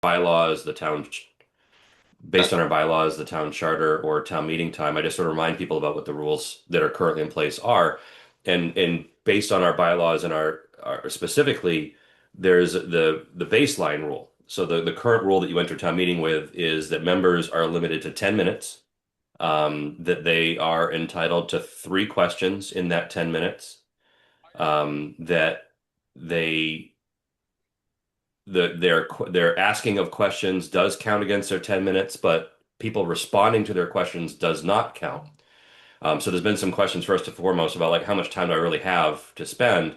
bylaws, based on our bylaws, the town charter or town meeting time, I just sort of remind people about what the rules that are currently in place are. And based on our bylaws and our specifically, there's the baseline rule. So the current rule that you enter town meeting with is that members are limited to 10 minutes, that they are entitled to three questions in that 10 minutes, that they their asking of questions does count against their 10 minutes, but people responding to their questions does not count. So there's been some questions first and foremost about like how much time do I really have to spend?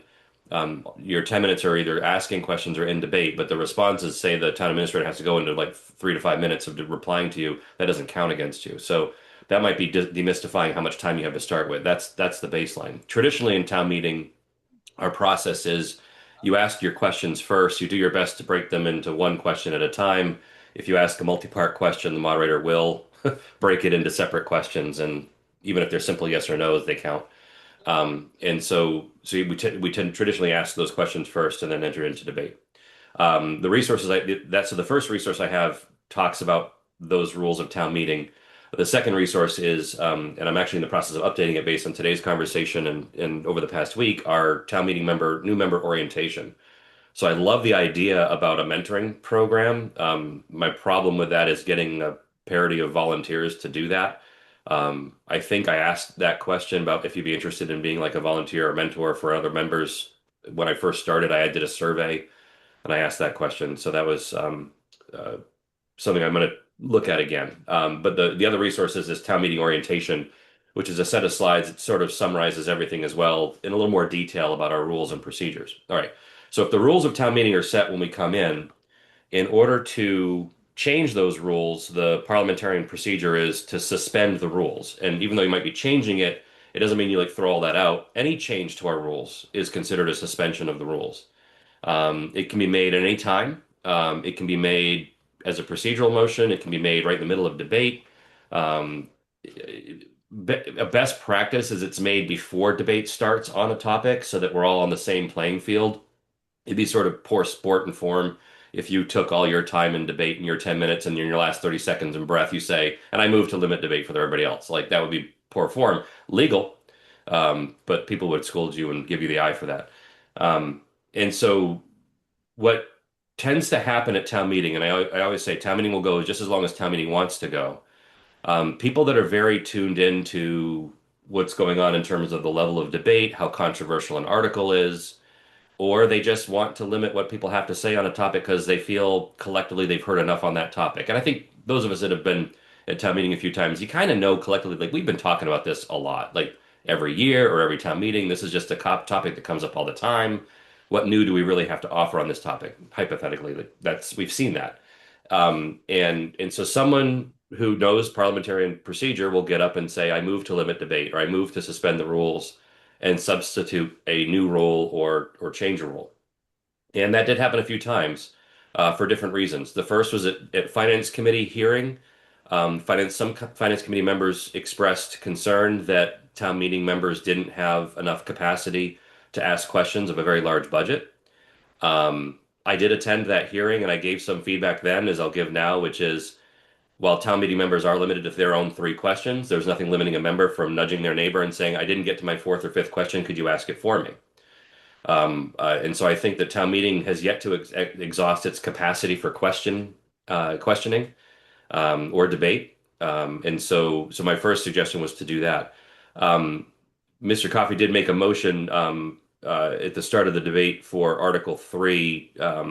Your 10 minutes are either asking questions or in debate, but the responses say the town administrator has to go into like 3 to 5 minutes of replying to you. That doesn't count against you. So that might be demystifying how much time you have to start with. That's the baseline. Traditionally in town meeting, our process is you ask your questions first. You do your best to break them into one question at a time. If you ask a multi-part question, the moderator will break it into separate questions, and even if they're simple yes or no's, they count. And so we tend to traditionally ask those questions first and then enter into debate. The resources that's so the first resource I have talks about those rules of town meeting. The second resource is, and I'm actually in the process of updating it based on today's conversation and over the past week, our town meeting new member orientation. So I love the idea about a mentoring program. My problem with that is getting a parity of volunteers to do that. I think I asked that question about if you'd be interested in being like a volunteer or mentor for other members. When I first started, I did a survey and I asked that question. So that was uh, something I'm going to look at again. But the other resource is this town meeting orientation, which is a set of slides that sort of summarizes everything as well in a little more detail about our rules and procedures. All right. So if the rules of town meeting are set when we come in order to change those rules, the parliamentarian procedure is to suspend the rules. And even though you might be changing it, it doesn't mean you like throw all that out. Any change to our rules is considered a suspension of the rules. It can be made at any time. It can be made as a procedural motion. It can be made right in the middle of debate. Um, a best practice is it's made before debate starts on a topic so that we're all on the same playing field. It'd be sort of poor sport and form if you took all your time in debate in your 10 minutes and in your last 30 seconds in breath, you say, and I move to limit debate for everybody else. Like that would be poor form. Legal, but people would scold you and give you the eye for that. Um, and so what tends to happen at town meeting, and I always say town meeting will go just as long as town meeting wants to go. People that are very tuned into what's going on in terms of the level of debate, how controversial an article is, or they just want to limit what people have to say on a topic because they feel collectively they've heard enough on that topic. And I think those of us that have been at town meeting a few times, you kind of know collectively, like we've been talking about this a lot, like every year or every town meeting. This is just a topic that comes up all the time. What new do we really have to offer on this topic? Hypothetically, like that's we've seen that. And so someone who knows parliamentarian procedure will get up and say, I move to limit debate, or I move to suspend the rules and substitute a new rule or change a rule. And that did happen a few times for different reasons. The first was at Finance Committee hearing. Some Finance Committee members expressed concern that town meeting members didn't have enough capacity to ask questions of a very large budget. I did attend that hearing and I gave some feedback then, as I'll give now, which is while town meeting members are limited to their own three questions, there's nothing limiting a member from nudging their neighbor and saying, I didn't get to my fourth or fifth question. Could you ask it for me? And so I think the town meeting has yet to exhaust its capacity for questioning or debate. And so my first suggestion was to do that. Um, Mr. Coffey did make a motion at the start of the debate for Article 3. I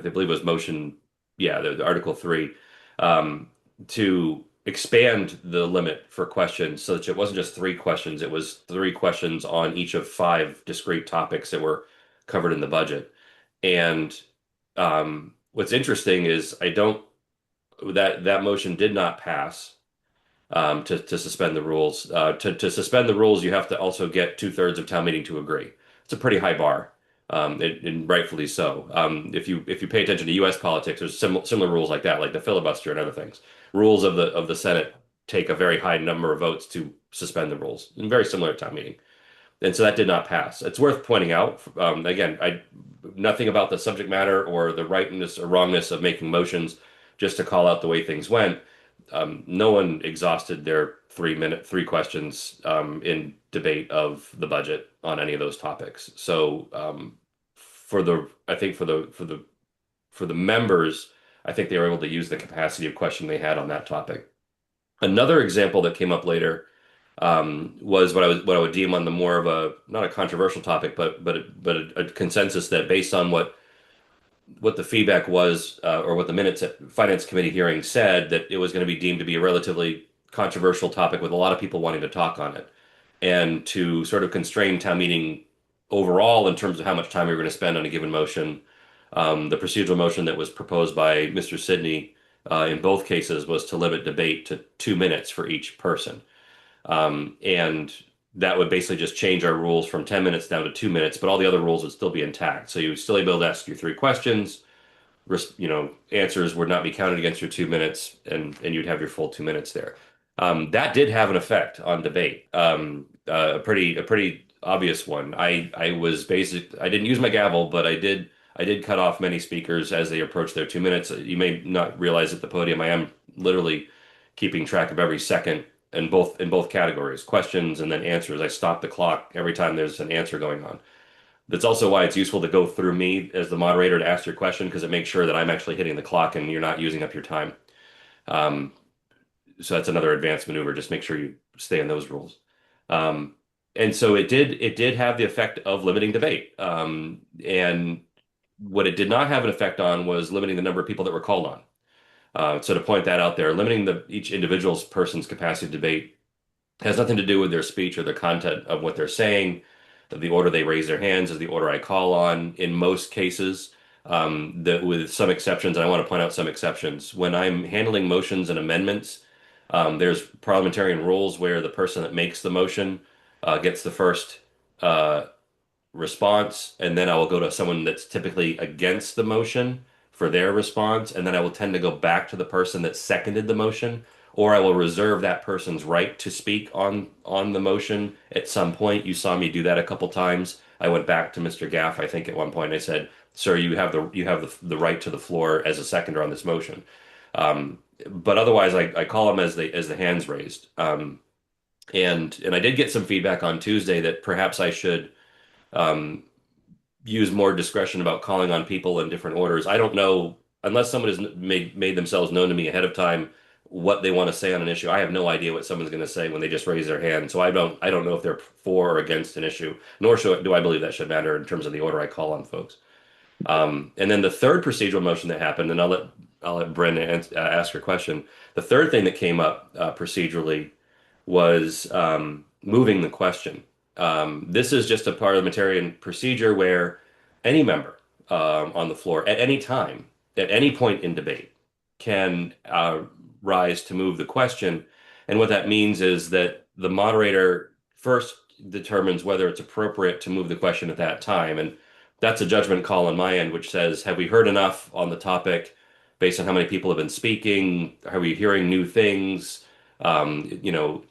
believe it was motion, yeah, the Article 3, um, to expand the limit for questions so that it wasn't just three questions, it was three questions on each of five discrete topics that were covered in the budget. And what's interesting is I don't that motion did not pass to suspend the rules. To suspend the rules, you have to also get two-thirds of town meeting to agree. It's a pretty high bar, and rightfully so. If you pay attention to U.S. politics, there's similar rules like that, like the filibuster and other things. Rules of the Senate take a very high number of votes to suspend the rules, and very similar to town meeting. And so that did not pass. It's worth pointing out, again, nothing about the subject matter or the rightness or wrongness of making motions, just to call out the way things went. No one exhausted their 3 minute, three questions in debate of the budget on any of those topics. So I think for the members, I think they were able to use the capacity of question they had on that topic. Another example that came up later was what I would deem on the more of a not a controversial topic, but a consensus that based on what the feedback was or what the minutes at Finance Committee hearing said that it was going to be deemed to be a relatively controversial topic with a lot of people wanting to talk on it, and to sort of constrain town meeting overall in terms of how much time we were going to spend on a given motion. The procedural motion that was proposed by Mr. Sidney in both cases was to limit debate to 2 minutes for each person. And that would basically just change our rules from 10 minutes down to 2 minutes, but all the other rules would still be intact. So you would still be able to ask your three questions. Answers would not be counted against your 2 minutes, and you'd have your full 2 minutes there. That did have an effect on debate, a pretty obvious one. I didn't use my gavel, but I did cut off many speakers as they approached their 2 minutes. You may not realize at the podium I am literally keeping track of every second in both categories, questions and then answers. I stop the clock every time there's an answer going on. That's also why it's useful to go through me as the moderator to ask your question because it makes sure that I'm actually hitting the clock and you're not using up your time. Um, so that's another advanced maneuver. Just make sure you stay in those rules. Um, and so it did have the effect of limiting debate. And what it did not have an effect on was limiting the number of people that were called on. So to point that out there, limiting each individual's person's capacity to debate has nothing to do with their speech or the content of what they're saying. The order they raise their hands is the order I call on in most cases, with some exceptions. And I want to point out some exceptions. When I'm handling motions and amendments, there's parliamentarian rules where the person that makes the motion gets the first uh, response, and then I will go to someone that's typically against the motion for their response, and then I will tend to go back to the person that seconded the motion, or I will reserve that person's right to speak on the motion at some point. You saw me do that a couple times. I went back to Mr. Gaff, I think at one point I said, "Sir, you have the right to the floor as a seconder on this motion." But otherwise, I call them as the hands raised. And I did get some feedback on Tuesday that perhaps I should um, use more discretion about calling on people in different orders. I don't know unless someone has made themselves known to me ahead of time what they want to say on an issue. I have no idea what someone's going to say when they just raise their hand. So I don't know if they're for or against an issue, nor do I believe that should matter in terms of the order I call on folks. And then the third procedural motion that happened, and I'll let Bryn ask her question. The third thing that came up procedurally was moving the question. This is just a parliamentarian procedure where any member on the floor at any time, at any point in debate, can rise to move the question. And what that means is that the moderator first determines whether it's appropriate to move the question at that time. And that's a judgment call on my end, which says, have we heard enough on the topic based on how many people have been speaking? Are we hearing new things? Um, you know,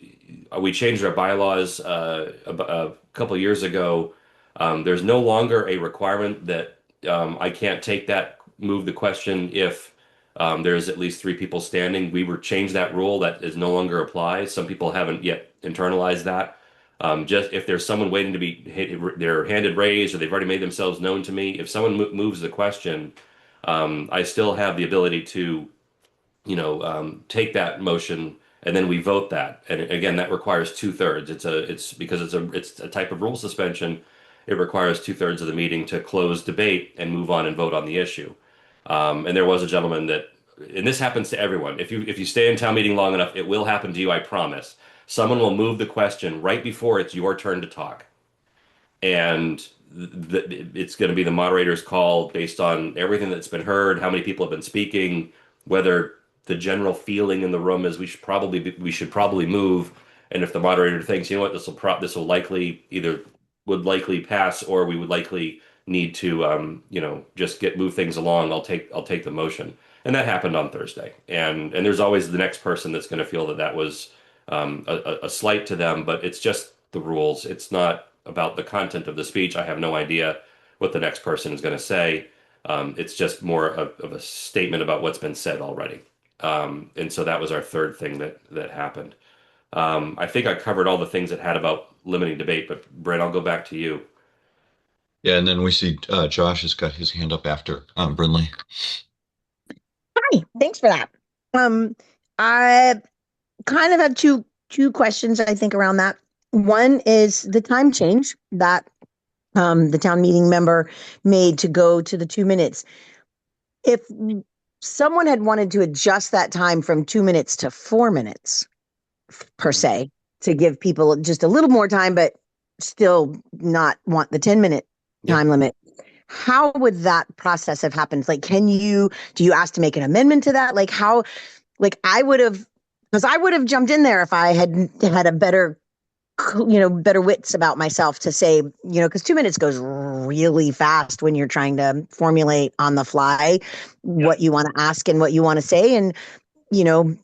we changed our bylaws a couple of years ago. There's no longer a requirement that I can't move the question if there's at least three people standing. We were changed that rule that is no longer applies. Some people haven't yet internalized that. Just if there's someone waiting to be their handed raised or they've already made themselves known to me, if someone moves the question, I still have the ability to take that motion and then we vote that. And again, that requires 2/3. It's because it's a type of rule suspension. It requires 2/3 of the meeting to close debate and move on and vote on the issue. And there was a gentleman and this happens to everyone. If you stay in town meeting long enough, it will happen to you, I promise. Someone will move the question right before it's your turn to talk and it's going to be the moderator's call based on everything that's been heard, how many people have been speaking, whether the general feeling in the room is we should probably move, and if the moderator thinks, you know what, this will likely pass, or we would likely need to just move things along. I'll take the motion, and that happened on Thursday, and there's always the next person that's going to feel that was a slight to them, but it's just the rules. It's not about the content of the speech. I have no idea what the next person is going to say. It's just more of a statement about what's been said already. And so that was our third thing that happened. I think I covered all the things that had about limiting debate, but Brett, I'll go back to you. Yeah, and then we see Josh has got his hand up after Brinley. Hi, thanks for that. I kind of have two questions I think around that. One is the time change that the town meeting member made to go to the 2 minutes. If someone had wanted to adjust that time from 2 minutes to 4 minutes per Mhm. se, to give people just a little more time, but still not want the 10-minute Yeah. time limit, how would that process have happened? Like, do you ask to make an amendment to that? Like, how, like, because I would have jumped in there if I had a better, better wits about myself to say, because 2 minutes goes really fast when you're trying to formulate on the fly Yeah. what you want to ask and what you want to say. And, you know,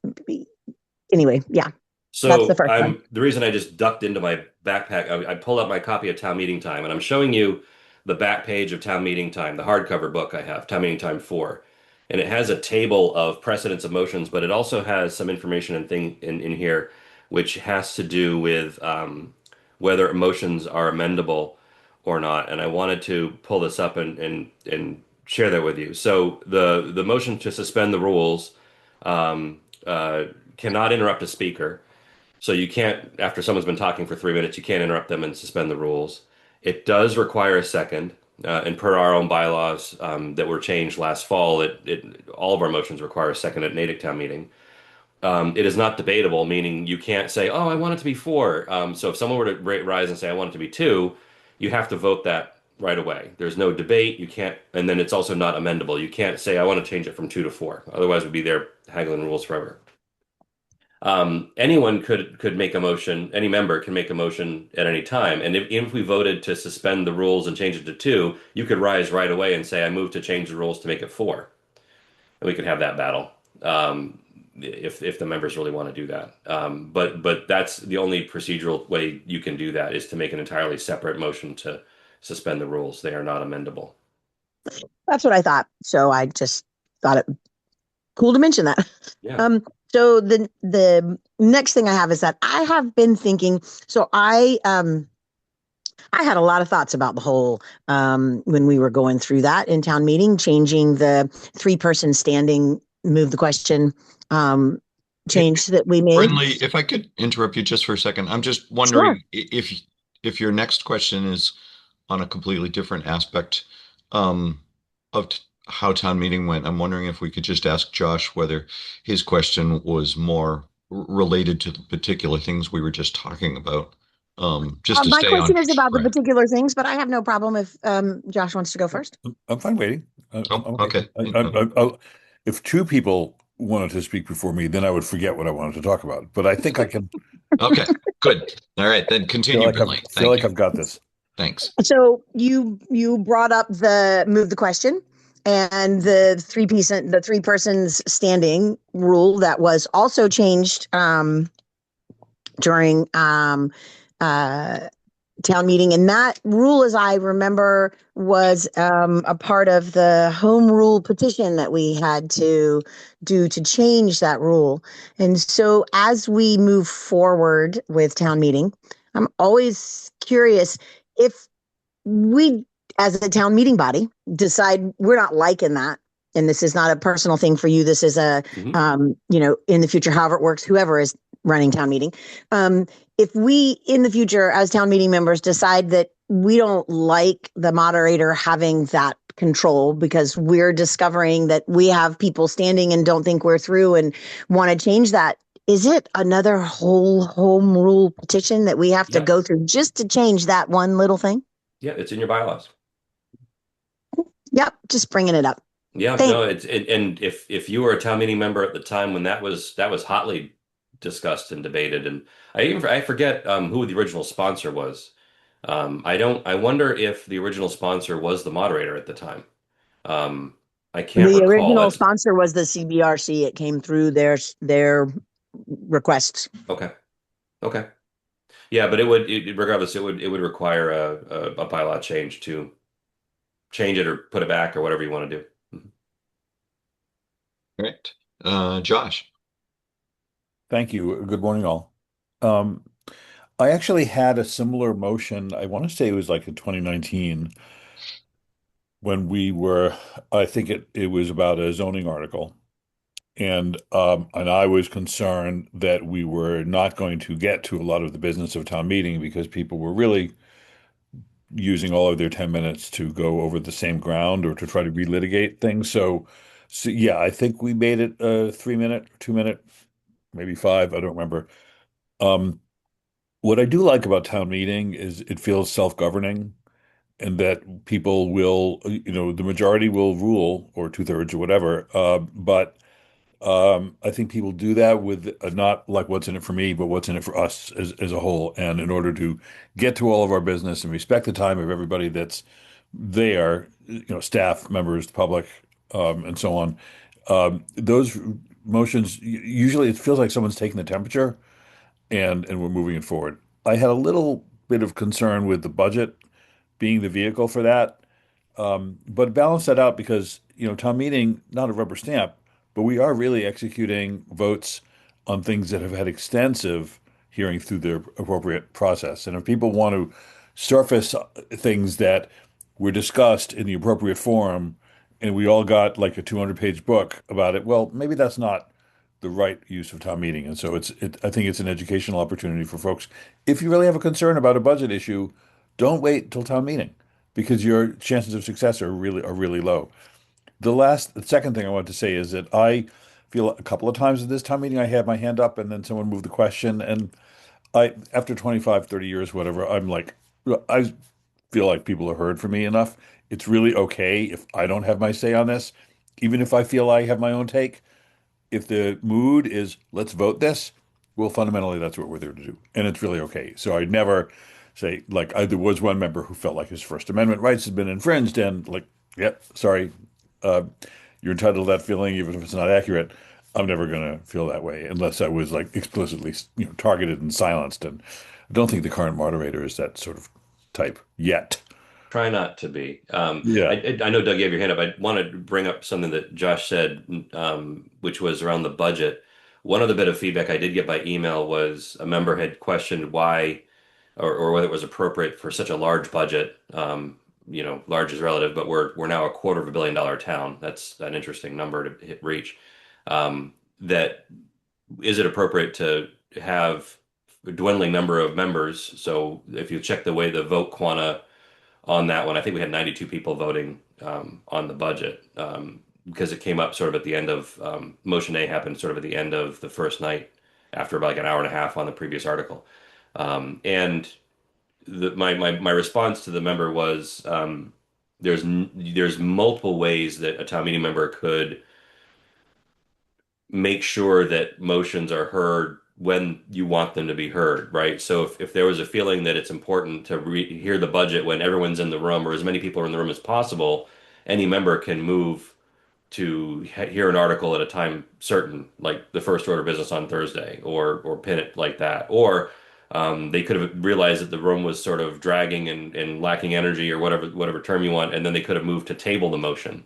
anyway, yeah, that's the So first one. I'm the reason I just ducked into my backpack. I pulled out my copy of Town Meeting Time, and I'm showing you the back page of Town Meeting Time, the hardcover book I have, Town Meeting Time 4. And it has a table of precedents of motions, but it also has some information and thing in here which has to do with whether motions are amendable or not. And I wanted to pull this up and share that with you. So the motion to suspend the rules um, cannot interrupt a speaker. So you can't, after someone's been talking for 3 minutes, you can't interrupt them and suspend the rules. It does require a second, and per our own bylaws that were changed last fall, all of our motions require a second at Natick Town Meeting. It is not debatable, meaning you can't say, "Oh, I want it to be four." So if someone were to rise and say, "I want it to be two," you have to vote that right away. There's no debate. You can't, and then it's also not amendable. You can't say, "I want to change it from two to four." Otherwise, we'd be there haggling rules forever. Anyone could make a motion. Any member can make a motion at any time. And if we voted to suspend the rules and change it to two, you could rise right away and say, "I move to change the rules to make it four," and we could have that battle. If the members really want to do that. But that's the only procedural way you can do that is to make an entirely separate motion to suspend the rules. They are not amendable. That's what I thought. So I just thought it cool to mention that. Yeah. Um, so the next thing I have is that I have been thinking. So I had a lot of thoughts about the whole when we were going through that in town meeting, changing the 3-person standing, move the question Hey, change that we made. Brinley, if I could interrupt you just for a second, I'm just Sure. wondering if your next question is on a completely different aspect of how town meeting went. I'm wondering if we could just ask Josh whether his question was more related to the particular things we were just talking about, just to My stay on question is about the track. particular things, but I have no problem if Josh wants to go first. I'm fine waiting. Oh, I'm okay. waiting. If two people wanted to speak before me, then I would forget what I wanted to talk about. But I think I can Okay, good. All right, then continue, Brinley. feel Thank like you. I've got this. Thanks. So you brought up the move the question and the 3 persons standing rule that was also changed during uh, town meeting, and that rule, as I remember, was a part of the home rule petition that we had to do to change that rule. And so, as we move forward with town meeting, I'm always curious if we, as a town meeting body, decide we're not liking that. And this is not a personal thing for you. This is Hmm. in the future, however it works, whoever is running town meeting. If we, in the future, as town meeting members, decide that we don't like the moderator having that control because we're discovering that we have people standing and don't think we're through and want to change that, is it another whole home rule petition that we have to Yeah. go through just to change that one little thing? Yeah. It's in your bylaws. Yep, just bringing it up. Yeah, Thanks. no, and if you were a town meeting member at the time when that was hotly discussed and debated, and I forget who the original sponsor was. I wonder if the original sponsor was the moderator at the time. Um, I can't The recall. original That's sponsor was the CBRC. It came through their requests. okay. Okay. Yeah, but regardless, it would require a bylaw change to change it or put it back or whatever you want to do. Mhm. Right. Josh. Thank you. Good morning, all. Um, I actually had a similar motion. I want to say it was like in 2019 when I think it was about a zoning article. And I was concerned that we were not going to get to a lot of the business of town meeting because people were really using all of their 10 minutes to go over the same ground or to try to relitigate things. So yeah, I think we made it a 3 minute, 2 minute, maybe five. I don't remember. Um, what I do like about town meeting is it feels self-governing and that people will, the majority will rule or two-thirds or whatever. But I think people do that with not like what's in it for me, but what's in it for us as a whole. And in order to get to all of our business and respect the time of everybody that's there, staff members, the public, and so on, those motions usually it feels like someone's taking the temperature and we're moving it forward. I had a little bit of concern with the budget being the vehicle for that. But balance that out because, town meeting, not a rubber stamp, but we are really executing votes on things that have had extensive hearing through the appropriate process. And if people want to surface things that were discussed in the appropriate forum and we all got like a 200-page book about it, well, maybe that's not the right use of town meeting. And so I think it's an educational opportunity for folks. If you really have a concern about a budget issue, don't wait till town meeting because your chances of success are really low. The second thing I want to say is that I feel a couple of times at this town meeting I had my hand up and then someone moved the question and I after 25, 30 years, whatever, I'm like I feel like people have heard from me enough. It's really okay if I don't have my say on this, even if I feel I have my own take. If the mood is let's vote this, well, fundamentally that's what we're there to do, and it's really okay. So I'd never say there was one member who felt like his First Amendment rights had been infringed, and like, yep, sorry, uh, you're entitled to that feeling, even if it's not accurate. I'm never gonna feel that way unless I was like explicitly, targeted and silenced. And I don't think the current moderator is that sort of type yet. Try not to be. Yeah. I know Doug gave your hand up. I wanted to bring up something that Josh said, which was around the budget. One other bit of feedback I did get by email was a member had questioned why or whether it was appropriate for such a large budget. Large is relative, but we're now a $250 million town. That's an interesting number to reach. That is it appropriate to have a dwindling number of members? So if you check the way the vote quanta on that one. I think we had 92 people voting on the budget because it came up sort of at the end of motion A happened sort of at the end of the first night after about like an hour and a half on the previous article. And my response to the member was there's multiple ways that a town meeting member could make sure that motions are heard when you want them to be heard, right? So if there was a feeling that it's important to hear the budget when everyone's in the room or as many people are in the room as possible, any member can move to hear an article at a time certain, like the first order of business on Thursday, or pin it like that. Or they could have realized that the room was sort of dragging and lacking energy or whatever term you want, and then they could have moved to table the motion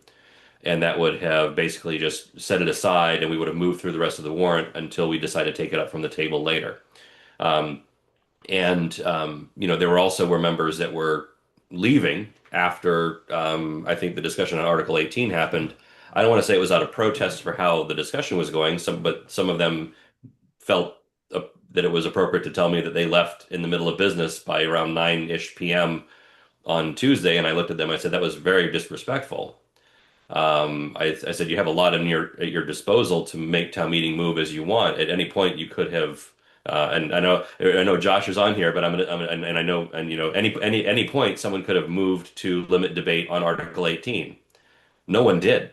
and that would have basically just set it aside, and we would have moved through the rest of the warrant until we decide to take it up from the table later. Um, and there were members that were leaving after I think the discussion on Article 18 happened. I don't want to say it was out of protest for how the discussion was going, but some of them felt that it was appropriate to tell me that they left in the middle of business by around 9-ish p.m. on Tuesday, and I looked at them. I said that was very disrespectful. I said you have a lot at your disposal to make town meeting move as you want. At any point, you could have, and I know Josh is on here, but and I know, and any point, someone could have moved to limit debate on Article 18. No one did,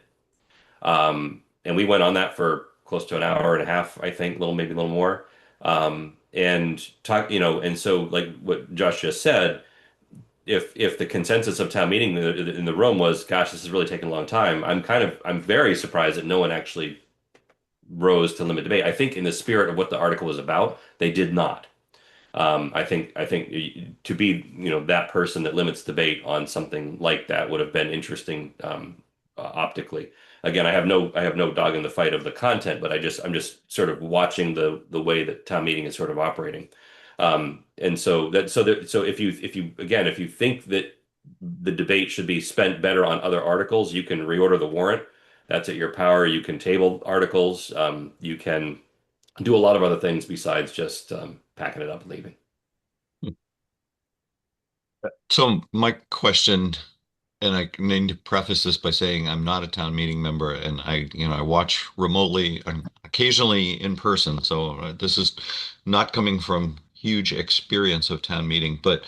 and we went on that for close to an hour and a half, I think, maybe a little more, and talk, and so like what Josh just said if the consensus of town meeting in the room was, gosh, this is really taking a long time, I'm very surprised that no one actually rose to limit debate. I think in the spirit of what the article was about, they did not. I think to be, that person that limits debate on something like that would have been interesting, optically. Again, I have no dog in the fight of the content, but I'm just sort of watching the way that town meeting is sort of operating. And so if you think that the debate should be spent better on other articles, you can reorder the warrant. That's at your power. You can table articles. You can do a lot of other things besides just packing it up and leaving. So my question, and I need to preface this by saying I'm not a town meeting member, and I watch remotely and occasionally in person. So this is not coming from huge experience of town meeting, but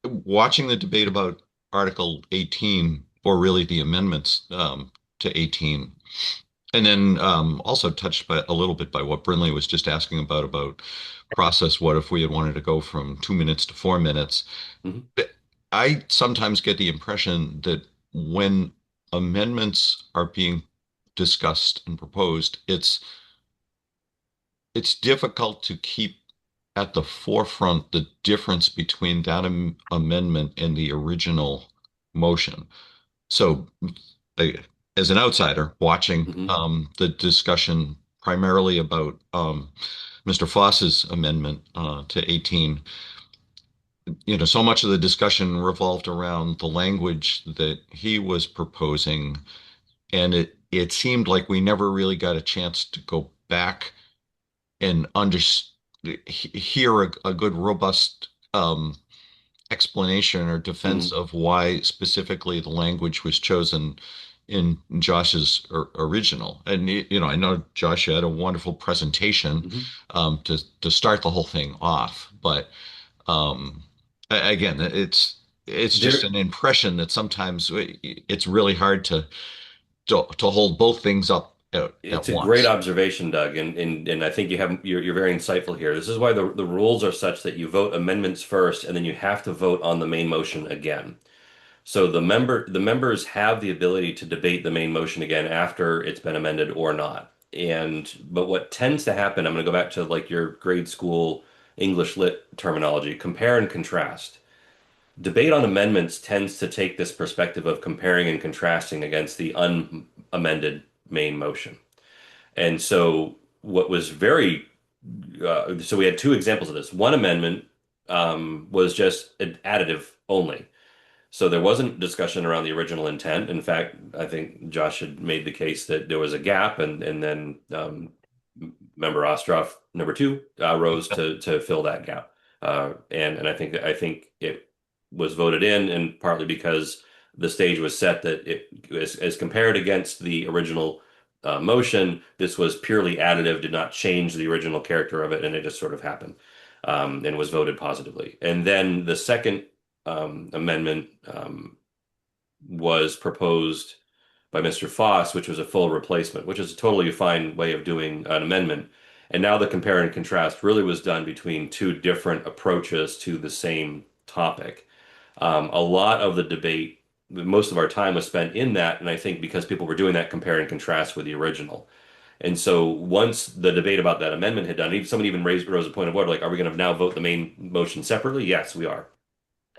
watching the debate about Article 18, or really the amendments to 18, and then also touched by a little bit by what Brinley was just asking about process. What if we had wanted to go from 2 minutes to 4 minutes? Mhm. I sometimes get the impression that when amendments are being discussed and proposed, it's difficult to keep at the forefront the difference between that amendment and the original motion. So, I, as an outsider watching Mhm. the discussion primarily about Mr. Foss's amendment to 18, so much of the discussion revolved around the language that he was proposing, and it seemed like we never really got a chance to go back and hear a good, robust explanation or defense Mhm. of why specifically the language was chosen in Josh's original. And I know Josh had a wonderful presentation Mhm. to start the whole thing off, but again, it's just There, an impression that sometimes it's really hard to hold both things up at it's a great once. observation, Doug, and I think you're very insightful here. This is why the rules are such that you vote amendments first, and then you have to vote on the main motion again. So the members have the ability to debate the main motion again after it's been amended or not. But what tends to happen, I'm going to go back to like your grade school English lit terminology, compare and contrast. Debate on amendments tends to take this perspective of comparing and contrasting against the unamended main motion. And so what was very so we had two examples of this. One amendment was just an additive only. So there wasn't discussion around the original intent. In fact, I think Josh had made the case that there was a gap, and then member Ostroff, number two, rose to fill that gap. And I think it was voted in, and partly because the stage was set that it as compared against the original motion, this was purely additive, did not change the original character of it, and it just sort of happened, and was voted positively. And then the second amendment was proposed by Mr. Foss, which was a full replacement, which is a totally fine way of doing an amendment. And now the compare and contrast really was done between two different approaches to the same topic. A lot of the debate, most of our time was spent in that, and I think because people were doing that compare and contrast with the original. And so once the debate about that amendment had done, somebody even rose a point of order, like, are we going to now vote the main motion separately? Yes, we are.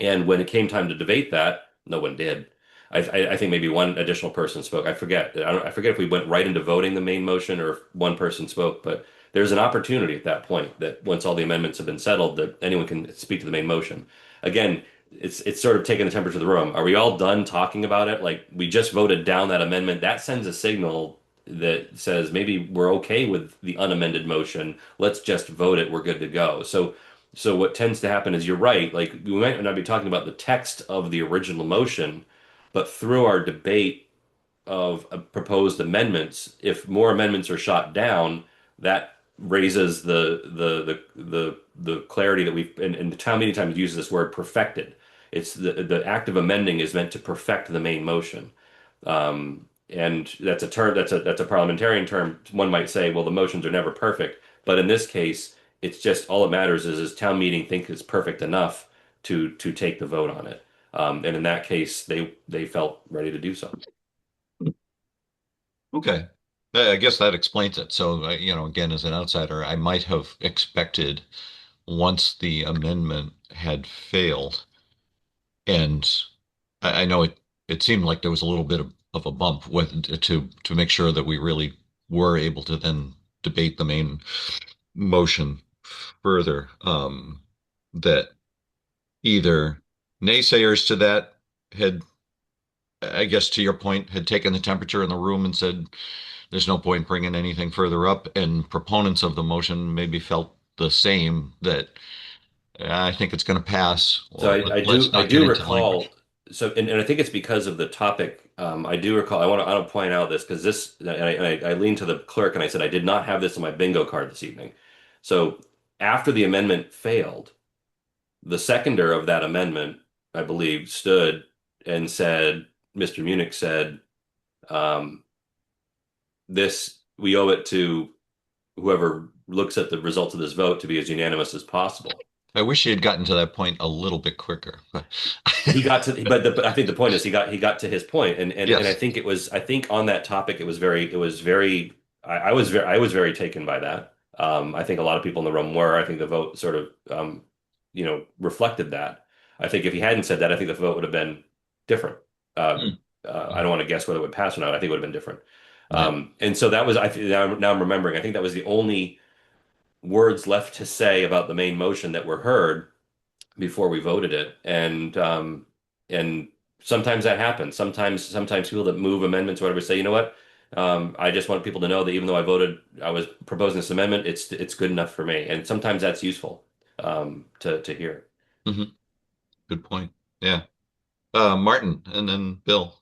And when it came time to debate that, no one did. I think maybe one additional person spoke. I forget if we went right into voting the main motion or if one person spoke, but there's an opportunity at that point that once all the amendments have been settled, that anyone can speak to the main motion. Again, it's sort of taking the temperature of the room. Are we all done talking about it? Like we just voted down that amendment. That sends a signal that says maybe we're okay with the unamended motion. Let's just vote it. We're good to go. So what tends to happen is you're right. Like we might not be talking about the text of the original motion, but through our debate of proposed amendments, if more amendments are shot down, that raises the clarity that and the town many times uses this word perfected. It's the act of amending is meant to perfect the main motion. And that's a term that's a parliamentarian term. One might say, well, the motions are never perfect, but in this case, it's just all that matters is town meeting think it's perfect enough to take the vote on it. And in that case, they felt ready to do so. Okay. I guess that explains it. So, again, as an outsider, I might have expected once the amendment had failed, and I know it seemed like there was a little bit of a bump with to make sure that we really were able to then debate the main motion further. That either naysayers to that had, I guess to your point, had taken the temperature in the room and said there's no point bringing anything further up, and proponents of the motion maybe felt the same, that I think it's going to pass. So Well, I let's not get do into the language. recall. So and I think it's because of the topic. I do recall. I want to point out this because this I leaned to the clerk and I said I did not have this on my bingo card this evening. So after the amendment failed, the seconder of that amendment, I believe, stood and said, Mr. Munich said, um, "This we owe it to whoever looks at the results of this vote to be as unanimous as possible." I wish he had gotten to that point a little bit quicker. He got to, but I think the point is he got to his point, and I Yes. think it was I think on that topic it was very I was very taken by that. I think a lot of people in the room were. I think the vote sort of reflected that. I think if he hadn't said that, I think the vote would have been different. Uh, Mm. I don't want to guess whether it would pass or not. I think it would have been different. Yeah. And so that was now I'm remembering. I think that was the only words left to say about the main motion that were heard before we voted it. And sometimes that happens. Sometimes people that move amendments or whatever say, you know what? I just want people to know that even though I was proposing this amendment, it's good enough for me. And sometimes that's useful to hear. Hmm. Good point. Yeah. Martin and then Bill.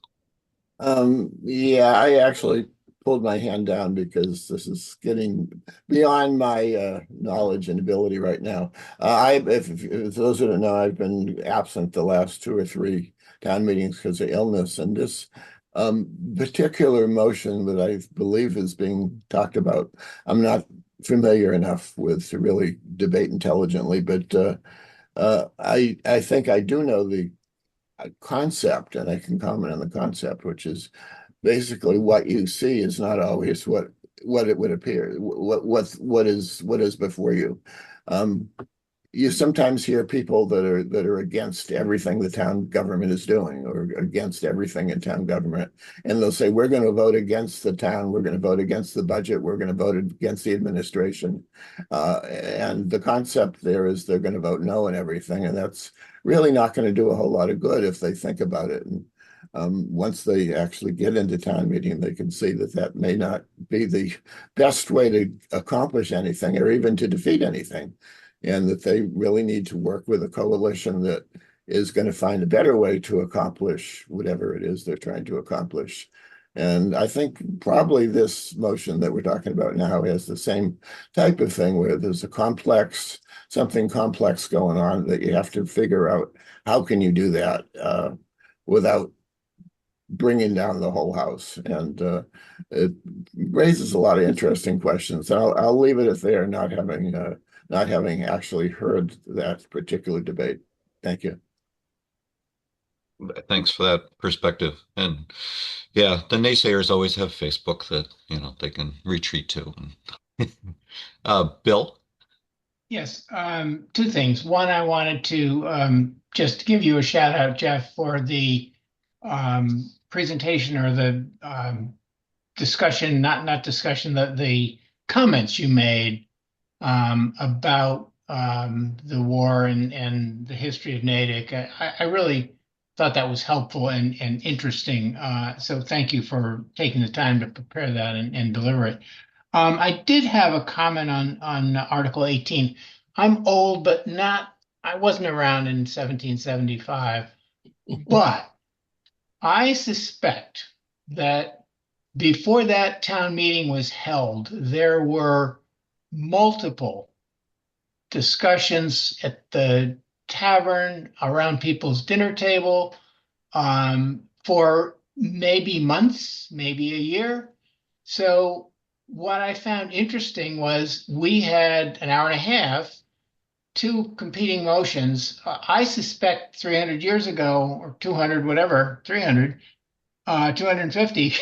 Yeah, I actually pulled my hand down because this is getting beyond my knowledge and ability right now. If those who don't know, I've been absent the last two or three town meetings because of illness, and this particular motion that I believe is being talked about, I'm not familiar enough with to really debate intelligently, but I think I do know the concept, and I can comment on the concept, which is basically what you see is not always what it would appear, what is before you. Um, you sometimes hear people that are against everything the town government is doing or against everything in town government, and they'll say we're going to vote against the town, we're going to vote against the budget, we're going to vote against the administration, and the concept there is they're going to vote no and everything, and that's really not going to do a whole lot of good if they think about it. And once they actually get into town meeting, they can see that that may not be the best way to accomplish anything or even to defeat anything, and that they really need to work with a coalition that is going to find a better way to accomplish whatever it is they're trying to accomplish. And I think probably this motion that we're talking about now has the same type of thing where there's something complex going on that you have to figure out how can you do that without bringing down the whole house. And it raises a lot of interesting questions. I'll leave it at there, not having actually heard that particular debate. Thank you. Thanks for that perspective. And yeah, the naysayers always have Facebook that, they can retreat to. Bill? Yes, two things. One, I wanted to just give you a shout out, Jeff, for the presentation or the discussion, not discussion, the comments you made about the war and the history of Natick. I really thought that was helpful and interesting. So thank you for taking the time to prepare that and deliver it. I did have a comment on Article 18. I'm old, but I wasn't around in 1775, but I suspect that before that town meeting was held, there were multiple discussions at the tavern, around people's dinner table, for maybe months, maybe a year. So what I found interesting was we had an hour and a half, two competing motions. I suspect 300 years ago, or 200, whatever, 300, 250,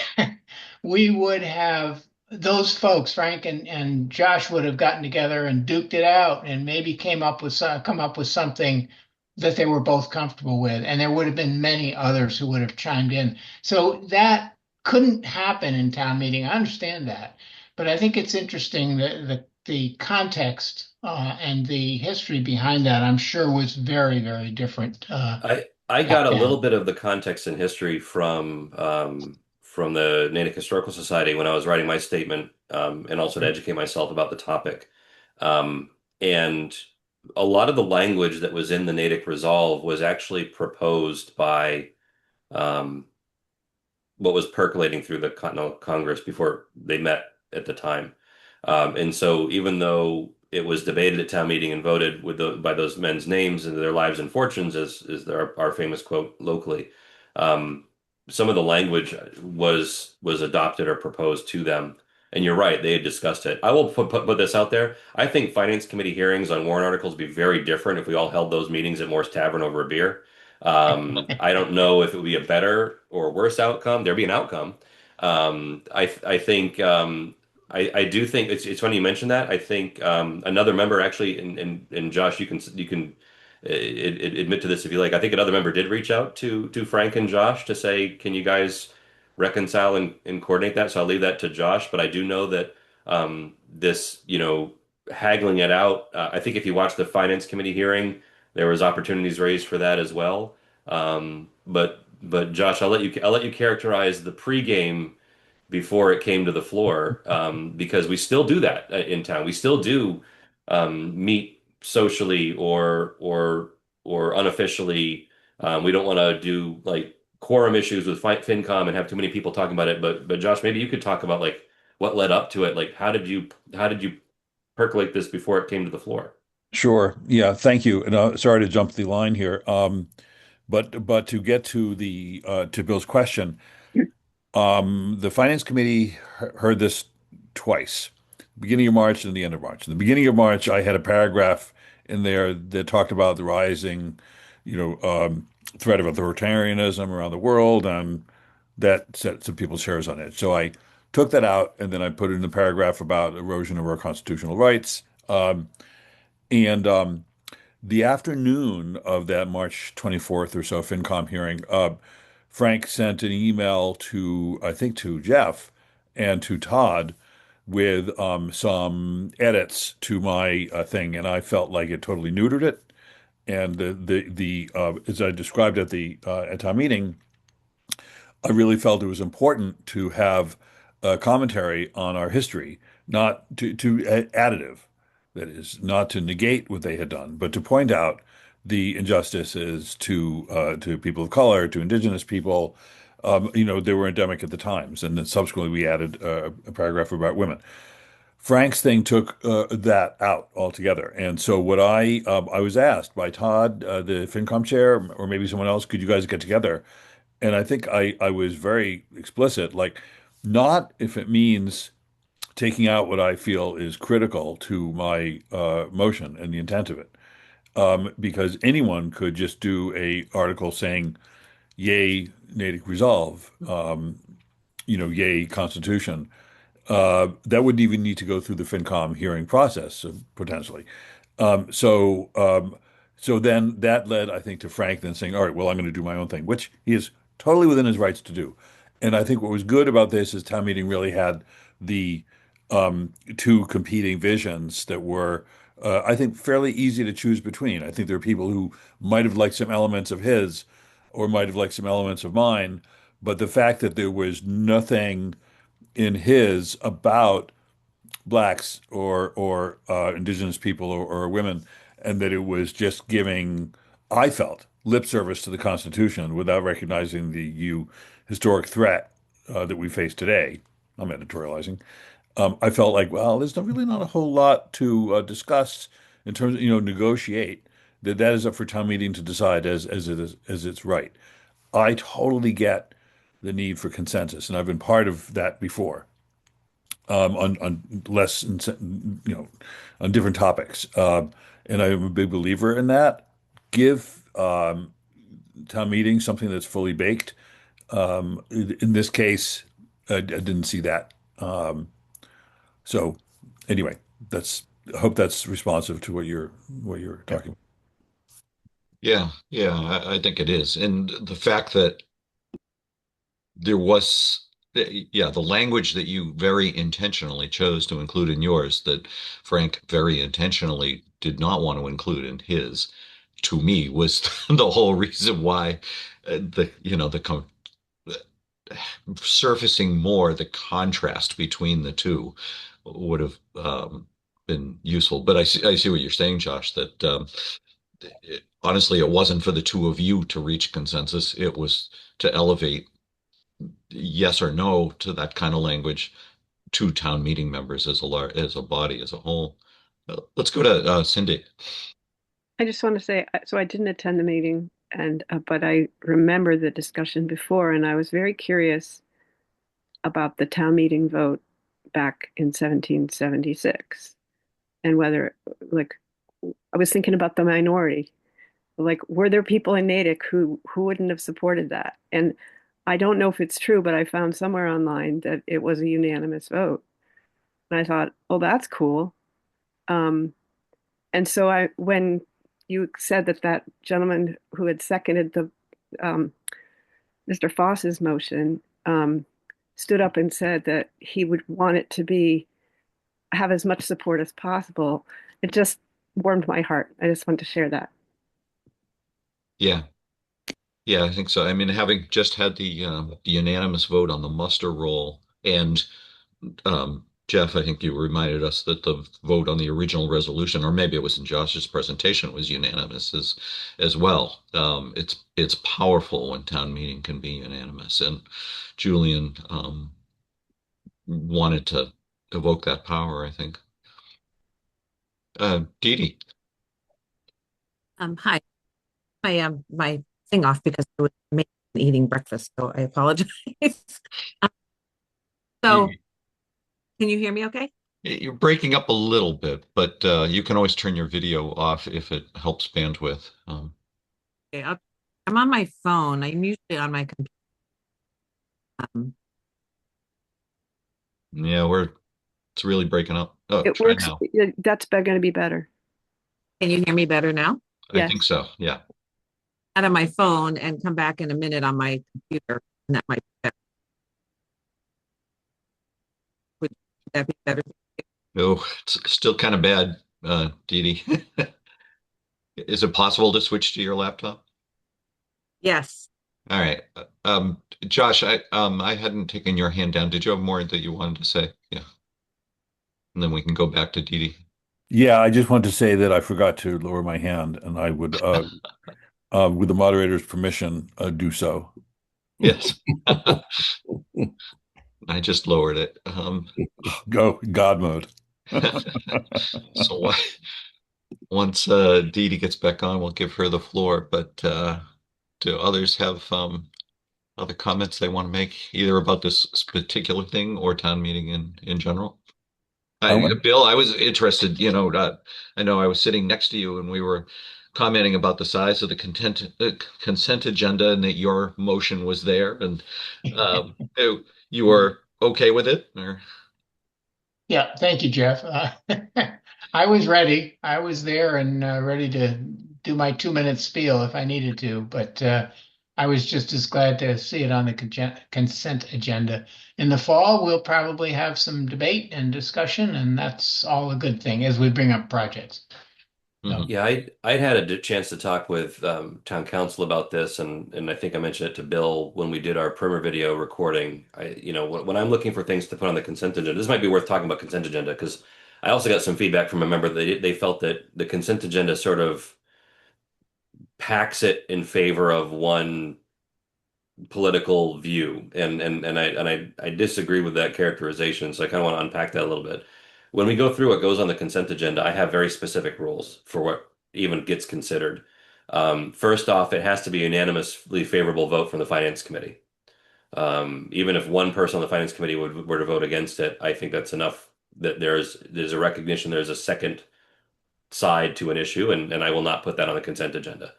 we would have those folks, Frank and Josh, would have gotten together and duked it out and maybe come up with something that they were both comfortable with, and there would have been many others who would have chimed in. So that couldn't happen in town meeting. I understand that, but I think it's interesting that the context and the history behind that, I'm sure, was very, very different I got back a little then. bit of the context and history from the Natick Historical Society when I was writing my statement, and also to educate myself about the topic. And a lot of the language that was in the Natick Resolve was actually proposed by um, what was percolating through the Continental Congress before they met at the time. And so even though it was debated at town meeting and voted by those men's names and their lives and fortunes, as is our famous quote locally, um, some of the language was adopted or proposed to them. And you're right, they had discussed it. I will put this out there. I think finance committee hearings on warrant articles would be very different if we all held those meetings at Moore's Tavern over a beer. I don't know if it would be a better or worse outcome. There'd be an outcome. I think I do think it's funny you mentioned that. I think another member actually, and Josh, you can admit to this if you like. I think another member did reach out to Frank and Josh to say, can you guys reconcile and coordinate that? So I'll leave that to Josh. But I do know that this, haggling it out. I think if you watch the finance committee hearing, there was opportunities raised for that as well. But Josh, I'll let you characterize the pregame before it came to the floor, because we still do that in town. We still do meet socially or unofficially. We don't want to do like quorum issues with FinCom and have too many people talking about it. But Josh, maybe you could talk about like what led up to it. Like how did you percolate this before it came to the floor? Sure. Yeah, thank you. And sorry to jump the line here. But to get to the to Bill's question, the Finance Committee heard this twice, beginning of March and the end of March. In the beginning of March, I had a paragraph in there that talked about the rising, you know, threat of authoritarianism around the world, and that set some people's hairs on edge. So I took that out, and then I put in the paragraph about erosion of our constitutional rights. And The afternoon of that March 24th or so FinCom hearing, Frank sent an email to, I think, to Jeff and to Todd with some edits to my thing, and I felt like it totally neutered it. And as I described at town meeting, I really felt it was important to have a commentary on our history, not additive, that is, not to negate what they had done, but to point out the injustices to people of color, to indigenous people. They were endemic at the times, and then subsequently we added a paragraph about women. Frank's thing took that out altogether, and so what I was asked by Todd, the FinCom chair, or maybe someone else, could you guys get together? And I think I was very explicit, like, not if it means taking out what I feel is critical to my motion and the intent of it. Because anyone could just do a article saying, yay, Natick Resolve, yay, Constitution. That wouldn't even need to go through the FinCom hearing process, potentially. Um, so, um, so then that led, I think, to Frank then saying, all right, well, I'm going to do my own thing, which he is totally within his rights to do. And I think what was good about this is town meeting really had the two competing visions that were, I think, fairly easy to choose between. I think there are people who might have liked some elements of his or might have liked some elements of mine, but the fact that there was nothing in his about blacks or indigenous people or women, and that it was just giving, I felt, lip service to the Constitution without recognizing the historic threat that we face today. I'm editorializing. I felt like, well, there's really not a whole lot to discuss in terms of, negotiate. That is up for town meeting to decide as it is as it's right. I totally get the need for consensus, and I've been part of that before on less, on different topics. And I'm a big believer in that. Give town meeting something that's fully baked. In this case, I didn't see that. So anyway, I hope that's responsive to what you're Yeah. talking about. Yeah, I think it is. And the fact that there was, yeah, the language that you very intentionally chose to include in yours that Frank very intentionally did not want to include in his, to me, was the whole reason why the surfacing more the contrast between the two would have been useful. But I see what you're saying, Josh, that honestly, it wasn't for the two of you to reach consensus. It was to elevate yes or no to that kind of language to town meeting members as a body as a whole. Let's go to Cindy. I just want to say, so I didn't attend the meeting, and but I remember the discussion before, and I was very curious about the town meeting vote back in 1776, and whether, like, I was thinking about the minority. Like, were there people in Natick who wouldn't have supported that? And I don't know if it's true, but I found somewhere online that it was a unanimous vote. And I thought, oh, that's cool. Um, and so when you said that that gentleman who had seconded the um, Mr. Foss's motion stood up and said that he would want it to be have as much support as possible, it just warmed my heart. I just want to share that. Yeah, yeah, I think so. I mean, having just had the unanimous vote on the muster roll, and Jeff, I think you reminded us that the vote on the original resolution, or maybe it was in Josh's presentation, was unanimous as well. It's powerful when town meeting can be unanimous, and Julian wanted to evoke that power, I think. Dee Dee. Hi. My thing off because I was eating breakfast, so I apologize. Um, so You- can you hear me okay? You're breaking up a little bit, but you can always turn your video off if it helps bandwidth. Okay, I'm on my phone. I'm usually on my computer. Um, Yeah, it's really breaking up. Oh, It try works. now. That's going to be better. can you hear me better now? I think Yes. so. Yeah. Out of my phone and come back in a minute on my computer, and that might be better. Would that be better? Oh, it's still kind of bad, Dee Dee. Is it possible to switch to your laptop? Yes. All right. Josh, I hadn't taken your hand down. Did you have more that you wanted to say? Yeah. And then we can go back to Dee Dee. Yeah, I just want to say that I forgot to lower my hand, and I would, with the moderator's permission, do so. Yes. I just lowered it. Go God mode. So once Dee Dee gets back on, we'll give her the floor. But do others have other comments they want to make, either about this particular thing or town meeting in general? I want, Bill, I was interested, I know I was sitting next to you and we were commenting about the size of the consent agenda and that your motion was there and you were okay with it or Yeah, thank you, Jeff. I was ready. I was there and ready to do my 2 minute spiel if I needed to, but I was just as glad to see it on the consent agenda. In the fall, we'll probably have some debate and discussion, and that's all a good thing as we bring up projects. So, Mhm. Yeah, I'd had a chance to talk with town council about this, and I think I mentioned it to Bill when we did our primer video recording. When I'm looking for things to put on the consent agenda, this might be worth talking about consent agenda because I also got some feedback from a member that they felt that the consent agenda sort of packs it in favor of one political view, and I disagree with that characterization. So I kind of want to unpack that a little bit. When we go through what goes on the consent agenda, I have very specific rules for what even gets considered. First off, it has to be a unanimously favorable vote from the finance committee. Even if one person on the finance committee were to vote against it, I think that's enough that there's a recognition there's a second side to an issue, and I will not put that on the consent agenda.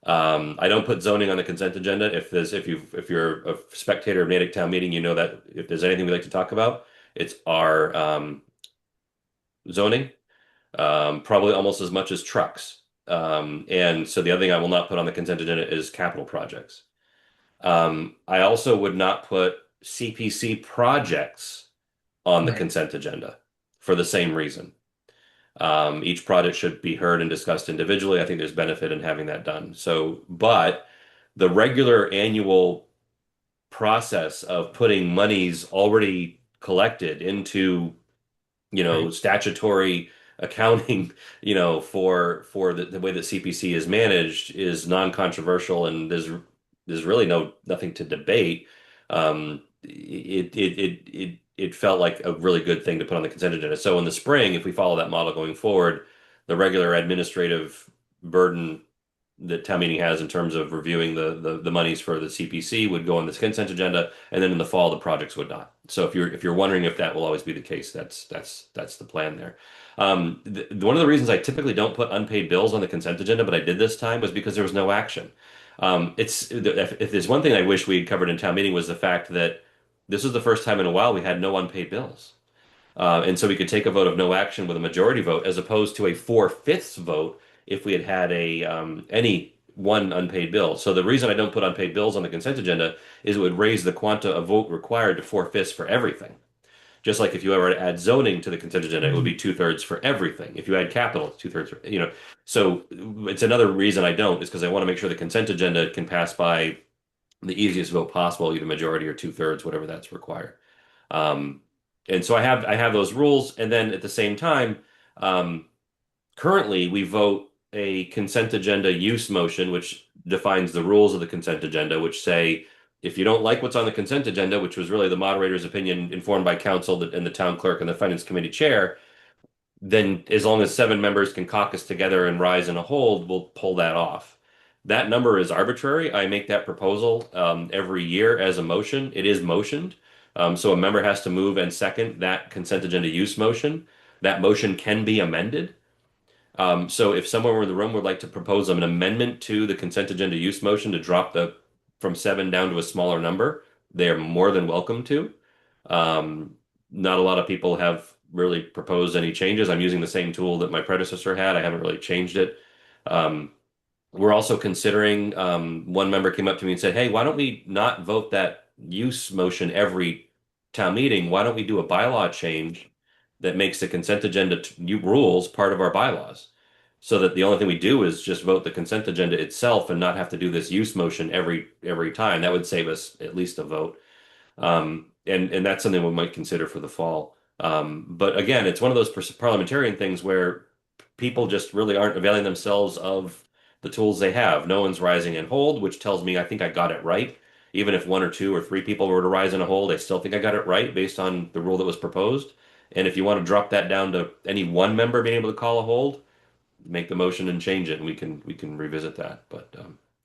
I don't put zoning on the consent agenda. If you're a spectator of Natick Town Meeting, you know that if there's anything we like to talk about, it's our zoning, probably almost as much as trucks. And so the other thing I will not put on the consent agenda is capital projects. I also would not put CPC projects on the Right. consent agenda for the same reason. Each project should be heard and discussed individually. I think there's benefit in having that done. So, but the regular annual process of putting monies already collected into, Right. statutory accounting, for the way that CPC is managed is non-controversial, and there's really nothing to debate. It felt like a really good thing to put on the consent agenda. So in the spring, if we follow that model going forward, the regular administrative burden that town meeting has in terms of reviewing the monies for the CPC would go on the consent agenda, and then in the fall the projects would not. So if you're wondering if that will always be the case, that's the plan there. One of the reasons I typically don't put unpaid bills on the consent agenda, but I did this time, was because there was no action. If there's one thing I wish we had covered in town meeting was the fact that this was the first time in a while we had no unpaid bills. And so we could take a vote of no action with a majority vote, as opposed to a 4/5 vote if we had had any one unpaid bill. So the reason I don't put unpaid bills on the consent agenda is it would raise the quanta of vote required to 4/5 for everything. Just like if you ever add zoning to the consent agenda, it would be 2/3 for everything. If you add capital, it's 2/3 for. So it's another reason I don't, is because I want to make sure the consent agenda can pass by the easiest vote possible, either majority or 2/3, whatever that's required. Um, and so I have those rules, and then at the same time, um, currently we vote a consent agenda use motion, which defines the rules of the consent agenda, which say if you don't like what's on the consent agenda, which was really the moderator's opinion informed by council and the town clerk and the finance committee chair, then as long as 7 members can caucus together and rise in a hold, we'll pull that off. That number is arbitrary. I make that proposal every year as a motion. It is motioned. So a member has to move and second that consent agenda use motion. That motion can be amended. So if someone in the room would like to propose an amendment to the consent agenda use motion to drop the from 7 down to a smaller number, they are more than welcome to. Not a lot of people have really proposed any changes. I'm using the same tool that my predecessor had. I haven't really changed it. Um, we're also considering, one member came up to me and said, "Hey, why don't we not vote that use motion every town meeting? Why don't we do a bylaw change that makes the consent agenda rules part of our bylaws? So that the only thing we do is just vote the consent agenda itself and not have to do this use motion every time. That would save us at least a vote." And that's something we might consider for the fall. But again, it's one of those parliamentarian things where people just really aren't availing themselves of the tools they have. No one's rising and hold, which tells me I think I got it right. Even if 1 or 2 or 3 people were to rise and a hold, I still think I got it right based on the rule that was proposed. And if you want to drop that down to any one member being able to call a hold, make the motion and change it, and we can revisit that. But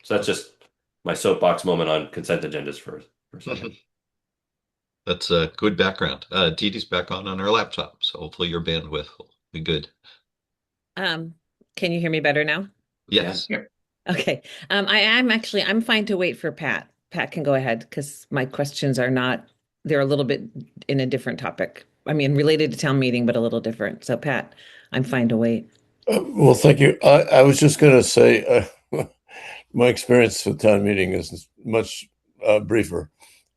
so that's just my soapbox moment on consent agendas for a second. That's a good background. Dee Dee's back on her laptop, so hopefully your bandwidth will be good. Can you hear me better now? Yes. Yeah. Okay. I'm fine to wait for Pat. Pat can go ahead because my questions they're a little bit in a different topic. I mean, related to town meeting, but a little different. So Pat, I'm fine to wait. Well, thank you. I was just going to say my experience with town meeting is much briefer.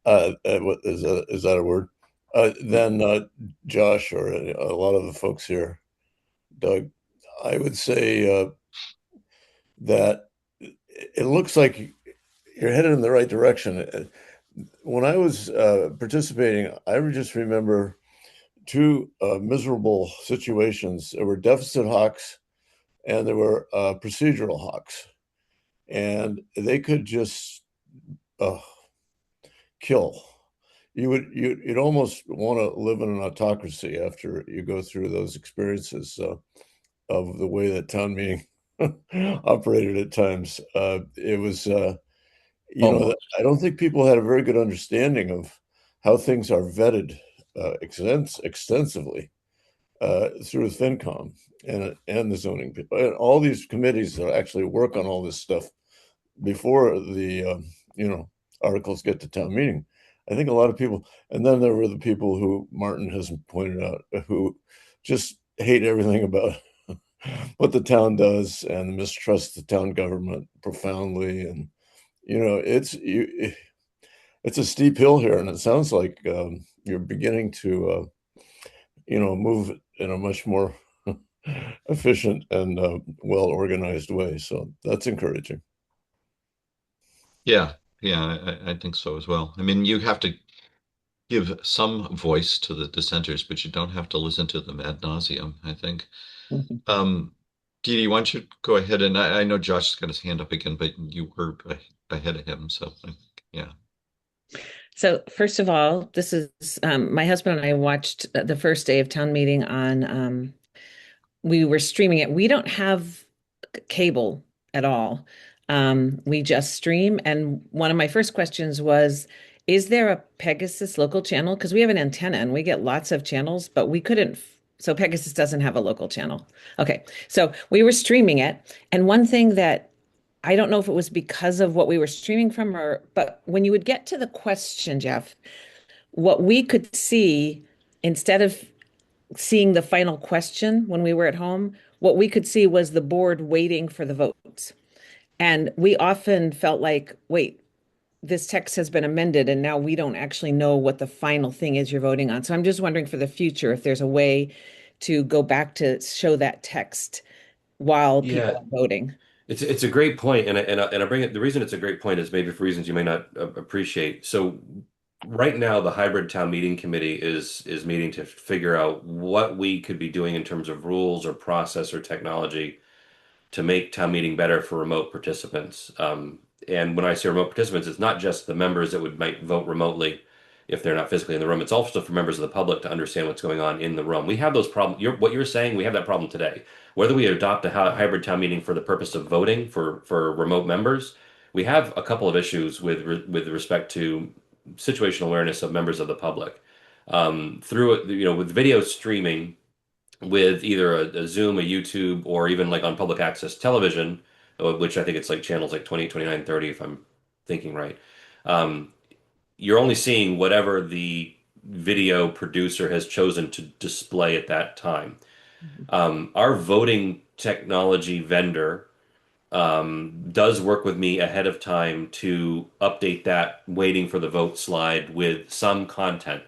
Is that a word? Than Josh or a lot of the folks here. Doug, I would say that it looks like you're headed in the right direction. When I was participating, I just remember 2 miserable situations. There were deficit hawks and there were procedural hawks, and they could just kill. You'd almost want to live in an autocracy after you go through those experiences of the way that town meeting operated at times. It was, I don't think people had a very good understanding of how things are vetted extensively through FinCom and the zoning people and all these committees that actually work on all this stuff before the articles get to town meeting. I think a lot of people, and then there were the people who Martin has pointed out, who just hate everything about what the town does and mistrust the town government profoundly. And it's a steep hill here, and it sounds like you're beginning to move in a much more efficient and well organized way. So that's encouraging. Yeah, yeah, I think so as well. I mean, you have to give some voice to the dissenters, but you don't have to listen to them ad nauseum, I think. Um, Dee Dee, why don't you go ahead, and I know Josh has got his hand up again, but you were ahead of him, so yeah. So first of all, this is my husband and I watched the first day of town meeting on we were streaming it. We don't have cable at all. We just stream. And one of my first questions was, is there a Pegasus local channel? Because we have an antenna and we get lots of channels, but we couldn't. So Pegasus doesn't have a local channel. Okay. So we were streaming it. And one thing that I don't know if it was because of what we were streaming from but when you would get to the question, Jeff, what we could see instead of seeing the final question when we were at home, what we could see was the board waiting for the votes. And we often felt like, wait, this text has been amended and now we don't actually know what the final thing is you're voting on. So I'm just wondering for the future if there's a way to go back to show that text while people are voting. It's a great point, and I bring it. The reason it's a great point is maybe for reasons you may not appreciate. So right now, the hybrid town meeting committee is meeting to figure out what we could be doing in terms of rules or process or technology to make town meeting better for remote participants. And when I say remote participants, it's not just the members that might vote remotely if they're not physically in the room. It's also for members of the public to understand what's going on in the room. We have those problems. What you're saying, we have that problem today. Whether we adopt a hybrid town meeting for the purpose of voting for remote members, we have a couple of issues with respect to situational awareness of members of the public. Through with video streaming with either a Zoom, a YouTube, or even like on public access television, which I think it's like channels like 20, 29, 30, if I'm thinking right. You're only seeing whatever the video producer has chosen to display at that time. Our voting technology vendor does work with me ahead of time to update that waiting for the vote slide with some content.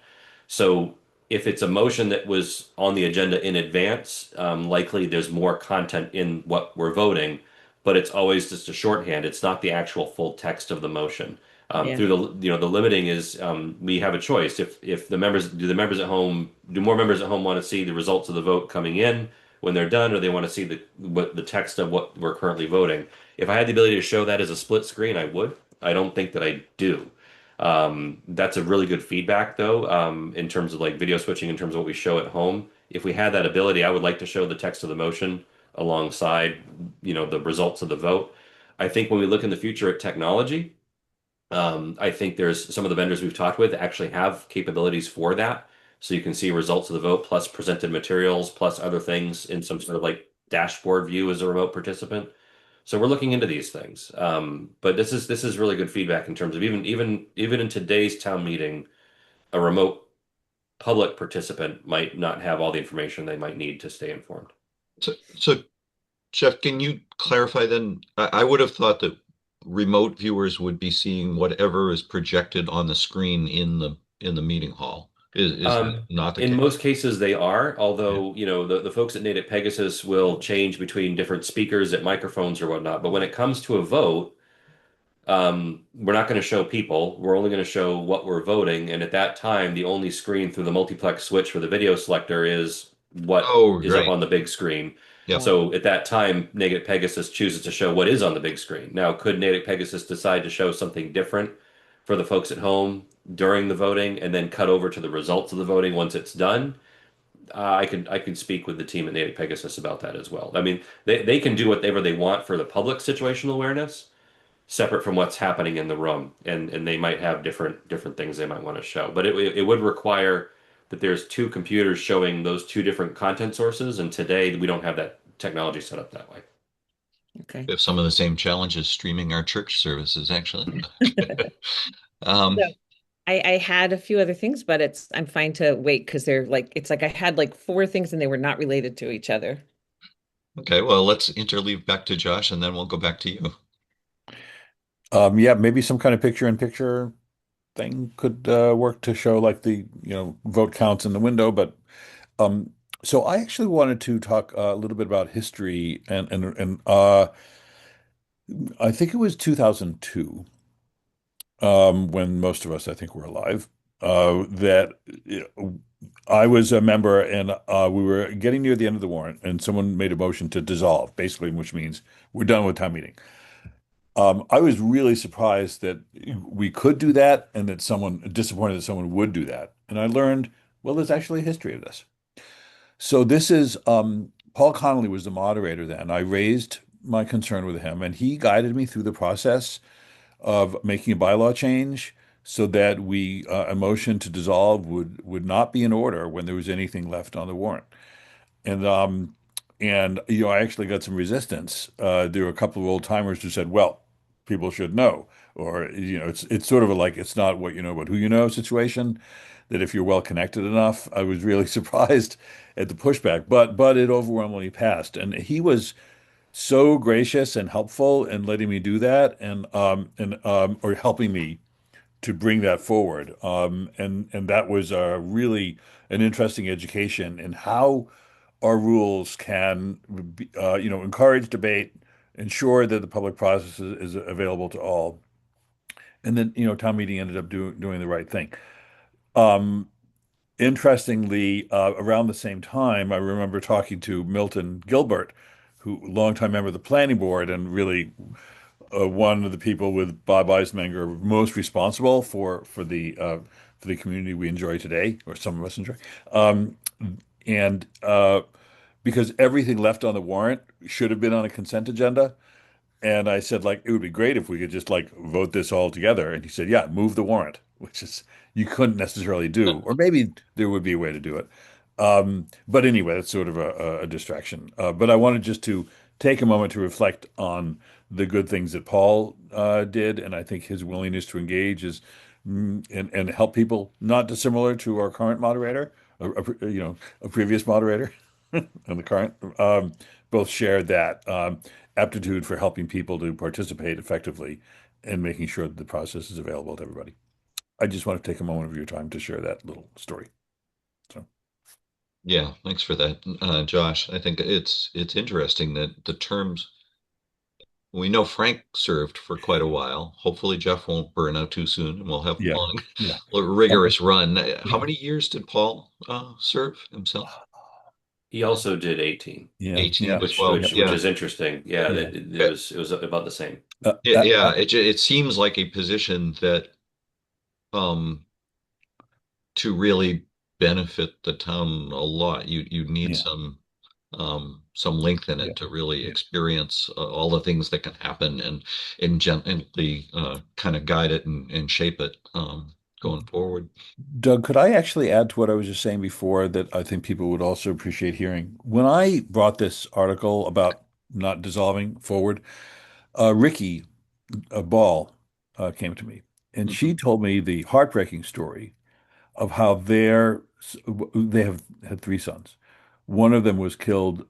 So if it's a motion that was on the agenda in advance, likely there's more content in what we're voting, but it's always just a shorthand. It's not the actual full text of the motion. Yeah. Through the limiting is we have a choice. If the members do more members at home want to see the results of the vote coming in when they're done, or they want to see the text of what we're currently voting. If I had the ability to show that as a split screen, I would. I don't think that I do. That's a really good feedback, though, in terms of like video switching, in terms of what we show at home. If we had that ability, I would like to show the text of the motion alongside, the results of the vote. I think when we look in the future at technology, I think there's some of the vendors we've talked with actually have capabilities for that. So you can see results of the vote plus presented materials plus other things in some sort of like dashboard view as a remote participant. So we're looking into these things. But this is really good feedback in terms of even in today's town meeting, a remote public participant might not have all the information they might need to stay informed. So Jeff, can you clarify then? I would have thought that remote viewers would be seeing whatever is projected on the screen in the meeting hall. Is that not the In case? most cases, they are, although, the folks at Natick Pegasus will change between different speakers at microphones or whatnot. But when it comes to a vote, we're not going to show people. We're only going to show what we're voting. And at that time, the only screen through the multiplex switch for the video selector is what is up on the big screen. Yep. So at that time, Natick Pegasus chooses to show what is on the big screen. Now, could Natick Pegasus decide to show something different for the folks at home during the voting and then cut over to the results of the voting once it's done? I could speak with the team at Natick Pegasus about that as well. I mean, they can do whatever they want for the public situational awareness, separate from what's happening in the room, and they might have different things they might want to show. But it would require that there's two computers showing those two different content sources, and today we don't have that technology set up that way. Okay. We have some of the same challenges streaming our church services, actually. I had a few other things, but I'm fine to wait because they're like it's like I had like four things and they were not related to each other. Okay, well, let's interleave back to Josh and then we'll go back to you. Yeah, maybe some kind of picture-in-picture thing could work to show like the, vote counts in the window. But um, so I actually wanted to talk a little bit about history and I think it was 2002, when most of us, I think, were alive. That I was a member, and we were getting near the end of the warrant, and someone made a motion to dissolve, basically, which means we're done with town meeting. I was really surprised that we could do that, and that disappointed that someone would do that. And I learned, well, there's actually a history of this. So this is Paul Connolly was the moderator then. I raised my concern with him, and he guided me through the process of making a bylaw change so that a motion to dissolve would not be in order when there was anything left on the warrant. And I actually got some resistance. There were a couple of old timers who said, "Well, people should know," or it's sort of like it's not what you know, but who you know situation. That if you're well connected enough, I was really surprised at the pushback, but it overwhelmingly passed, and he was so gracious and helpful in letting me do that, and or helping me to bring that forward. And that was really an interesting education in how our rules can, encourage debate, ensure that the public process is available to all. And then, town meeting ended up doing the right thing. Um, Interestingly, around the same time, I remember talking to Milton Gilbert, who longtime member of the planning board and really one of the people with Bob Eisenmenger most responsible for the community we enjoy today, or some of us enjoy. Um, and Because everything left on the warrant should have been on a consent agenda. And I said, like, it would be great if we could just like vote this all together. And he said, yeah, move the warrant, which is you couldn't necessarily do, or maybe there would be a way to do it. But anyway, that's sort of a distraction. But I wanted just to take a moment to reflect on the good things that Paul did, and I think his willingness to engage and help people, not dissimilar to our current moderator, a previous moderator, and the current, both shared that aptitude for helping people to participate effectively and making sure that the process is available to everybody. I just want to take a moment of your time to share that little story. So, Yeah, thanks for that, Josh. I think it's interesting that the terms we know Frank served for quite a while. Hopefully Jeff won't burn out too soon and we'll have a yeah, long, yeah, rigorous run. How yeah, many years did Paul serve himself? He also did 18, yeah, 18 yeah, as which well. which yeah, which Yeah. is interesting. Yeah, yeah. it was about the same. Uh, Yeah, uh, yeah. uh, It seems like a position that um to really benefit the town a lot. You need yeah, some length in yeah, it to really yeah. experience all the things that can happen and gently kind of guide it and shape it going forward. Doug, could I actually add to what I was just saying before that I think people would also appreciate hearing? When I brought this article about not dissolving forward, Ricky Ball came to me, and she Mhm. told me the heartbreaking story of how they have had three sons. One of them was killed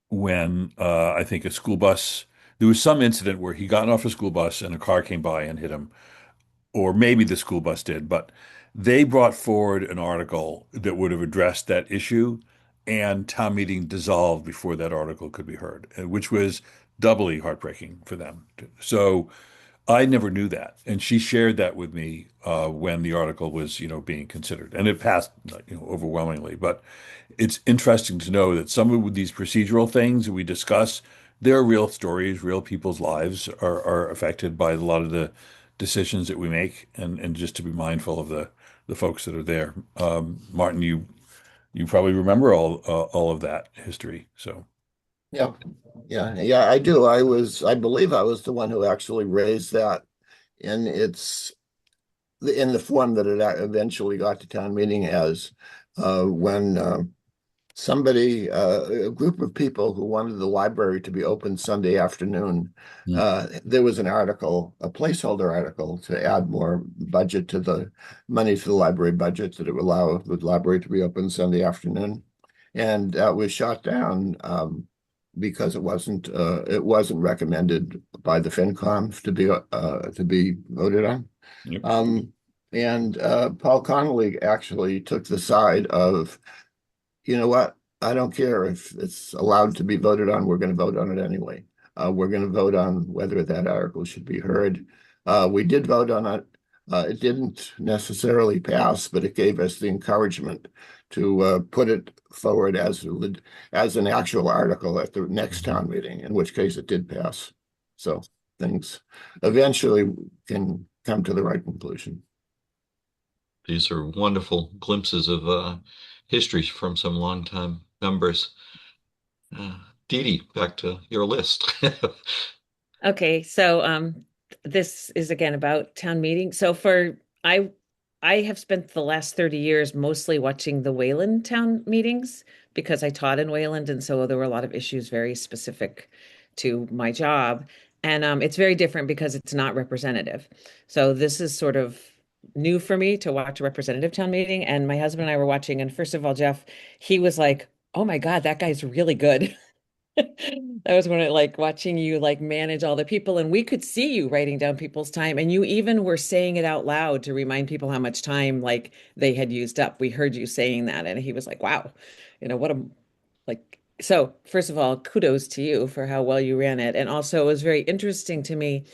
when I think a school bus. There was some incident where he got off a school bus and a car came by and hit him, or maybe the school bus did, but they brought forward an article that would have addressed that issue, and town meeting dissolved before that article could be heard, which was doubly heartbreaking for them. So I never knew that, and she shared that with me when the article was, being considered, and it passed, overwhelmingly. But it's interesting to know that some of these procedural things that we discuss, they're real stories, real people's lives are affected by a lot of the decisions that we make, and just to be mindful of the folks that are there. Martin, you probably remember all of that history, so Yeah, yeah, I do. I believe I was the one who actually raised that in in the form that it eventually got to town meeting as when somebody, a group of people who wanted the library to be open Sunday afternoon. Hmm. There was an article, a placeholder article, to add more budget to the money for the library budget that it would allow the library to be open Sunday afternoon, and that was shot down because it wasn't recommended by the FinCom to be voted on. Yep. And Paul Connolly actually took the side of, you know what? I don't care if it's allowed to be voted on. We're going to vote on it anyway. We're going to vote on whether that article should be heard. We did vote on it. It didn't necessarily pass, but it gave us the encouragement to put it forward as an actual article at the next town meeting, in which case it did pass. So things eventually can come to the right conclusion. These are wonderful glimpses of history from some longtime members. Uh, Dee Dee, back to your list. Okay, so this is again about town meeting. So for I have spent the last 30 years mostly watching the Wayland town meetings because I taught in Wayland, and so there were a lot of issues very specific to my job. And it's very different because it's not representative. So this is sort of new for me to watch a representative town meeting. And my husband and I were watching, and first of all, Jeff, he was like, "Oh my God, that guy's really good." That was when it like watching you like manage all the people, and we could see you writing down people's time, and you even were saying it out loud to remind people how much time like they had used up. We heard you saying that, and he was like, "Wow, what a like." So first of all, kudos to you for how well you ran it, and also it was very interesting to me.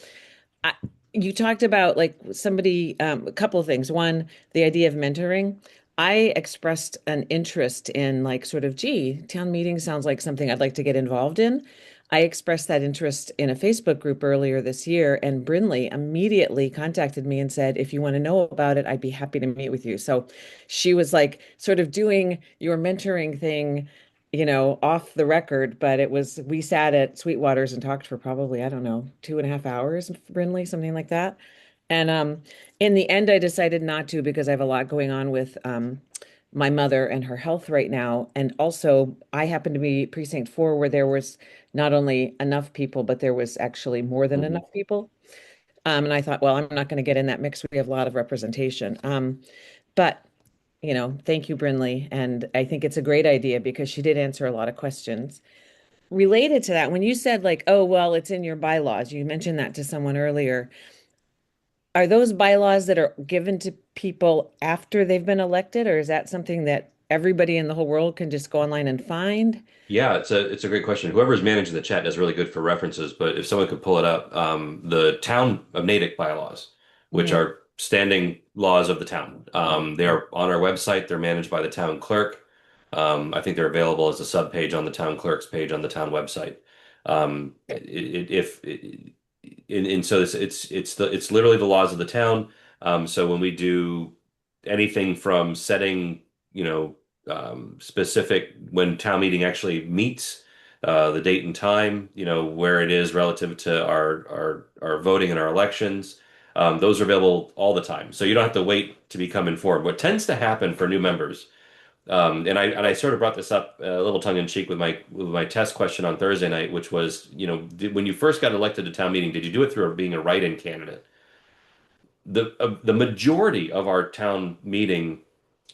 I, you talked about like somebody, a couple of things. One, the idea of mentoring. I expressed an interest in like sort of, gee, town meeting sounds like something I'd like to get involved in. I expressed that interest in a Facebook group earlier this year, and Brinley immediately contacted me and said, if you want to know about it, I'd be happy to meet with you. So she was like sort of doing your mentoring thing, off the record, but we sat at Sweetwater's and talked for probably, I don't know, 2.5 hours, Brinley, something like that. And in the end, I decided not to because I have a lot going on with my mother and her health right now. And also, I happen to be precinct 4 where there was not only enough people, but there was actually more than enough people. And I thought, well, I'm not going to get in that mix. We have a lot of representation. But thank you, Brinley. And I think it's a great idea because she did answer a lot of questions. Related to that, when you said like, oh, well, it's in your bylaws, you mentioned that to someone earlier. Are those bylaws that are given to people after they've been elected, or is that something that everybody in the whole world can just go online and find? Yeah, it's a great question. Whoever's managing the chat is really good for references, but if someone could pull it up, the town of Natick bylaws, which Yeah. are standing laws of the town, they are on our website. They're managed by the town clerk. I think they're available as a subpage on the town clerk's page on the town website. If and so it's literally the laws of the town. So when we do anything from setting, specific when town meeting actually meets, the date and time, where it is relative to our voting and our elections. Those are available all the time. So you don't have to wait to become informed. What tends to happen for new members, and I sort of brought this up a little tongue in cheek with my test question on Thursday night, which was, when you first got elected to town meeting, did you do it through being a write-in candidate? The majority of our town meeting.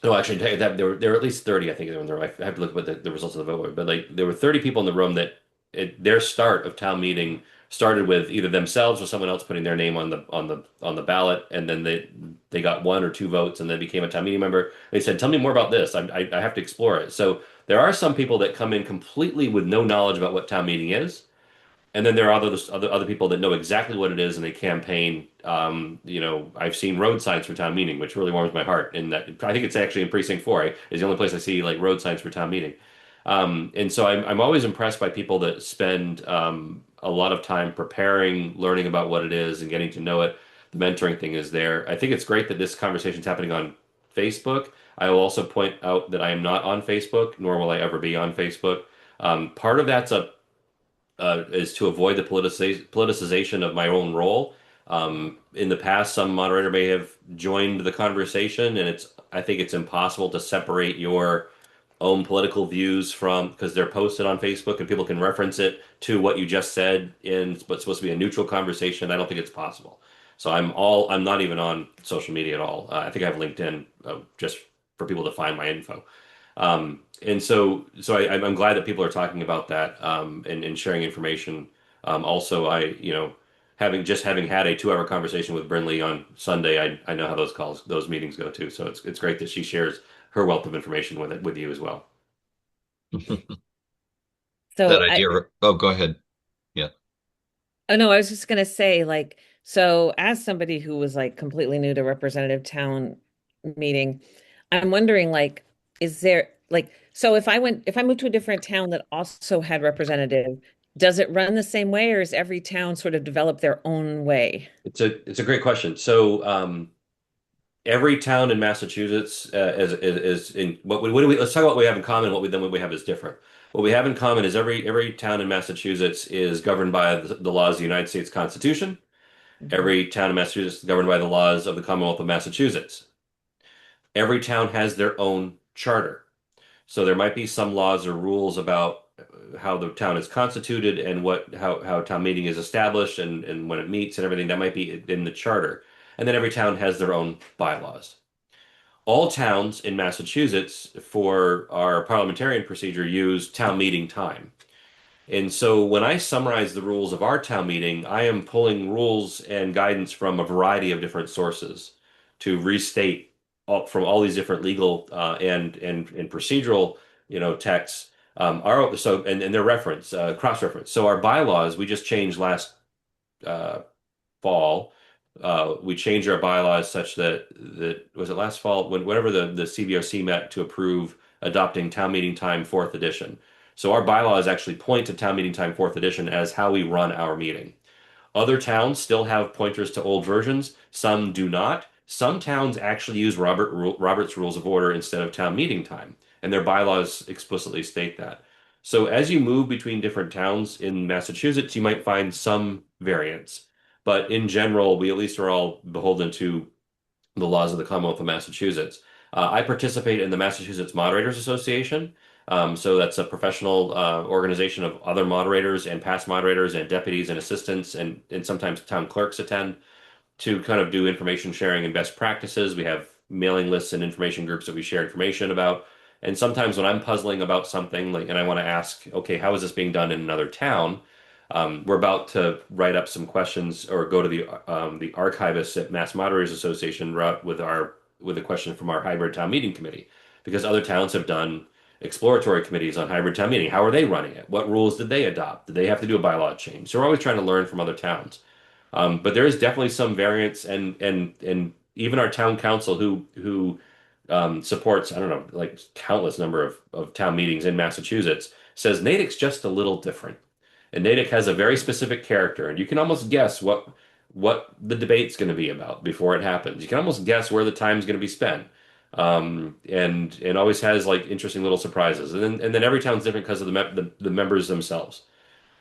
No, actually, there were at least 30, I think, in the room. I have to look at what the results of the vote were, but like there were 30 people in the room that their start of town meeting started with either themselves or someone else putting their name on the ballot, and then they got 1 or 2 votes and then became a town meeting member. They said, "Tell me more about this. I have to explore it." So there are some people that come in completely with no knowledge about what town meeting is. And then there are other people that know exactly what it is and they campaign. I've seen road signs for town meeting, which really warms my heart. And that I think it's actually in precinct 4 is the only place I see like road signs for town meeting. And so I'm always impressed by people that spend a lot of time preparing, learning about what it is, and getting to know it. The mentoring thing is there. I think it's great that this conversation is happening on Facebook. I will also point out that I am not on Facebook, nor will I ever be on Facebook. Part of that's is to avoid the politicization of my own role. In the past, some moderator may have joined the conversation, and I think it's impossible to separate your own political views from because they're posted on Facebook and people can reference it to what you just said in what's supposed to be a neutral conversation. I don't think it's possible. So I'm not even on social media at all. I think I have LinkedIn just for people to find my info. I'm glad that people are talking about that and sharing information. Also, having had a 2 hour conversation with Brinley on Sunday, I know how those meetings go too. So it's great that she shares her wealth of information with you as well. That So idea. Oh, go ahead. Yeah. oh no, I was just gonna say, like, so as somebody who was like completely new to representative town meeting, I'm wondering, like, is there like, so if I moved to a different town that also had representative, does it run the same way, or is every town sort of develop their own way? It's a great question. So every town in Massachusetts is in what do we let's talk about what we have in common. What we have is different. What we have in common is every town in Massachusetts is governed by the laws of the United States Constitution. Mhm. Every town in Massachusetts is governed by the laws of the Commonwealth of Massachusetts. Every town has their own charter. So there might be some laws or rules about how the town is constituted and how town meeting is established and when it meets and everything that might be in the charter. And then every town has their own bylaws. All towns in Massachusetts for our parliamentarian procedure use town meeting time. And so when I summarize the rules of our town meeting, I am pulling rules and guidance from a variety of different sources to restate from all these different legal and procedural, texts. And their reference, cross-reference. So our bylaws we just changed last uh, fall. We changed our bylaws such that was it last fall whenever the CVOC met to approve adopting town meeting time fourth edition. So our bylaws actually point to town meeting time fourth edition as how we run our meeting. Other towns still have pointers to old versions. Some do not. Some towns actually use Robert's Rules of Order instead of town meeting time, and their bylaws explicitly state that. So as you move between different towns in Massachusetts, you might find some variance. But in general, we at least are all beholden to the laws of the Commonwealth of Massachusetts. I participate in the Massachusetts Moderators Association. So that's a professional organization of other moderators and past moderators and deputies and assistants and sometimes town clerks attend to kind of do information sharing and best practices. We have mailing lists and information groups that we share information about. And sometimes when I'm puzzling about something, like, and I want to ask, okay, how is this being done in another town? We're about to write up some questions or go to the archivists at Mass Moderators Association route with a question from our hybrid town meeting committee, because other towns have done exploratory committees on hybrid town meeting. How are they running it? What rules did they adopt? Did they have to do a bylaw change? So we're always trying to learn from other towns. But there is definitely some variance, and even our town council who supports I don't know like countless number of town meetings in Massachusetts says Natick's just a little different, and Natick has a very specific character, and you can almost guess what the debate's going to be about before it happens. You can almost guess where the time's going to be spent, and always has like interesting little surprises, and then every town's different because of the members themselves,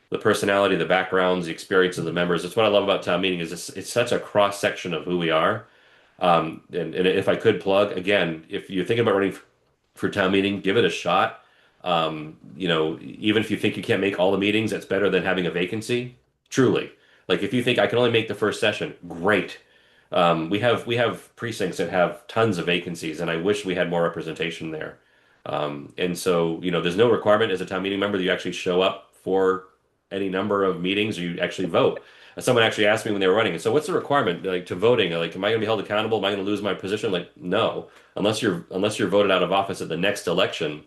the personality, the backgrounds, the experience of the members. That's what I love about town meeting is it's such a cross section of who we are. And if I could plug again, if you're thinking about running for town meeting, give it a shot. Even if you think you can't make all the meetings, that's better than having a vacancy. Truly, like if you think I can only make the first session, great. We have precincts that have tons of vacancies, and I wish we had more representation there. And so, there's no requirement as a town meeting member that you actually show up for any number of meetings or you actually vote. Someone actually asked me when they were running, so what's the requirement like to voting? Like, am I going to be held accountable? Am I going to lose my position? Like, no, unless you're voted out of office at the next election.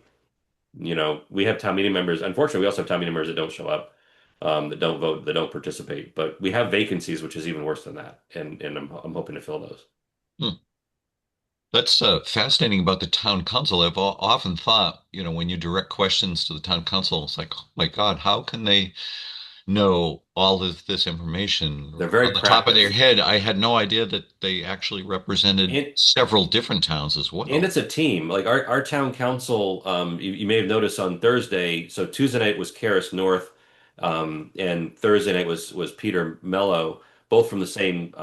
We have town meeting members. Unfortunately, we also have town meeting members that don't show up, that don't vote, that don't participate. But we have vacancies, which is even worse than that, and I'm hoping to fill those. Hmm. That's fascinating about the town council. I've often thought, when you direct questions to the town council, it's like, oh my God, how can they know all of this information They're on very the top of their practiced. head? I had no idea that they actually represented And several different towns as And well. it's a team. Like our town council, you may have noticed on Thursday. So Tuesday night was Karis North, and Thursday night was Peter Mello, both from the same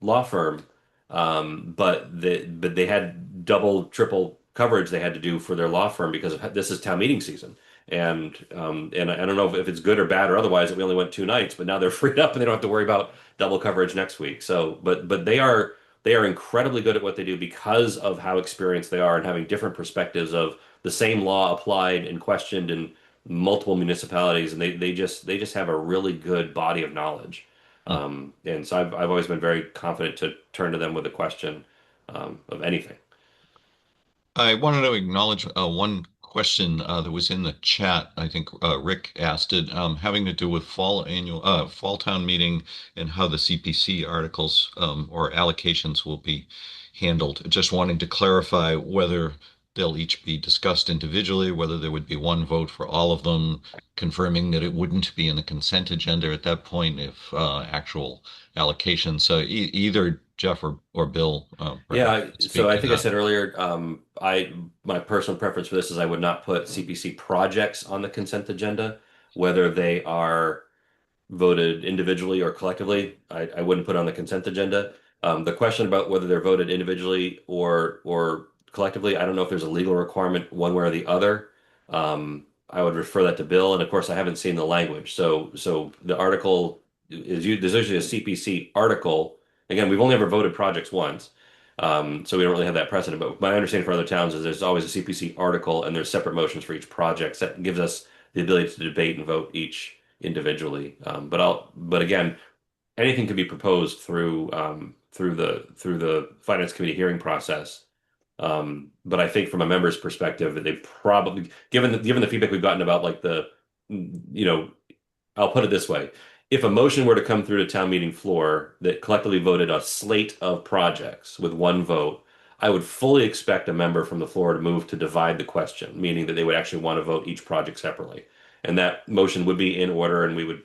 law firm. But they had double, triple coverage they had to do for their law firm because this is town meeting season. And I don't know if it's good or bad or otherwise that we only went 2 nights, but now they're freed up and they don't have to worry about double coverage next week. So, but they are incredibly good at what they do because of how experienced they are and having different perspectives of the same law applied and questioned in multiple municipalities, and they just have a really good body of knowledge. And so I've always been very confident to turn to them with a question of anything. I wanted to acknowledge one question that was in the chat. I think Rick asked it, having to do with fall town meeting and how the CPC articles or allocations will be handled. Just wanting to clarify whether they'll each be discussed individually, whether there would be one vote for all of them, confirming that it wouldn't be in the consent agenda at that point if actual allocations. So either Jeff or Bill perhaps Yeah, could speak so I to think I that. said earlier, my personal preference for this is I would not put CPC projects on the consent agenda, whether they are voted individually or collectively. I wouldn't put on the consent agenda. The question about whether they're voted individually or collectively, I don't know if there's a legal requirement one way or the other. I would refer that to Bill, and of course, I haven't seen the language. So the article there's usually a CPC article. Again, we've only ever voted projects once. So we don't really have that precedent. But my understanding for other towns is there's always a CPC article and there's separate motions for each project. So that gives us the ability to debate and vote each individually. But again, anything can be proposed through the finance committee hearing process. But I think from a member's perspective, they probably, given the feedback we've gotten about like you know, I'll put it this way. If a motion were to come through the town meeting floor that collectively voted a slate of projects with one vote, I would fully expect a member from the floor to move to divide the question, meaning that they would actually want to vote each project separately. And that motion would be in order, and we would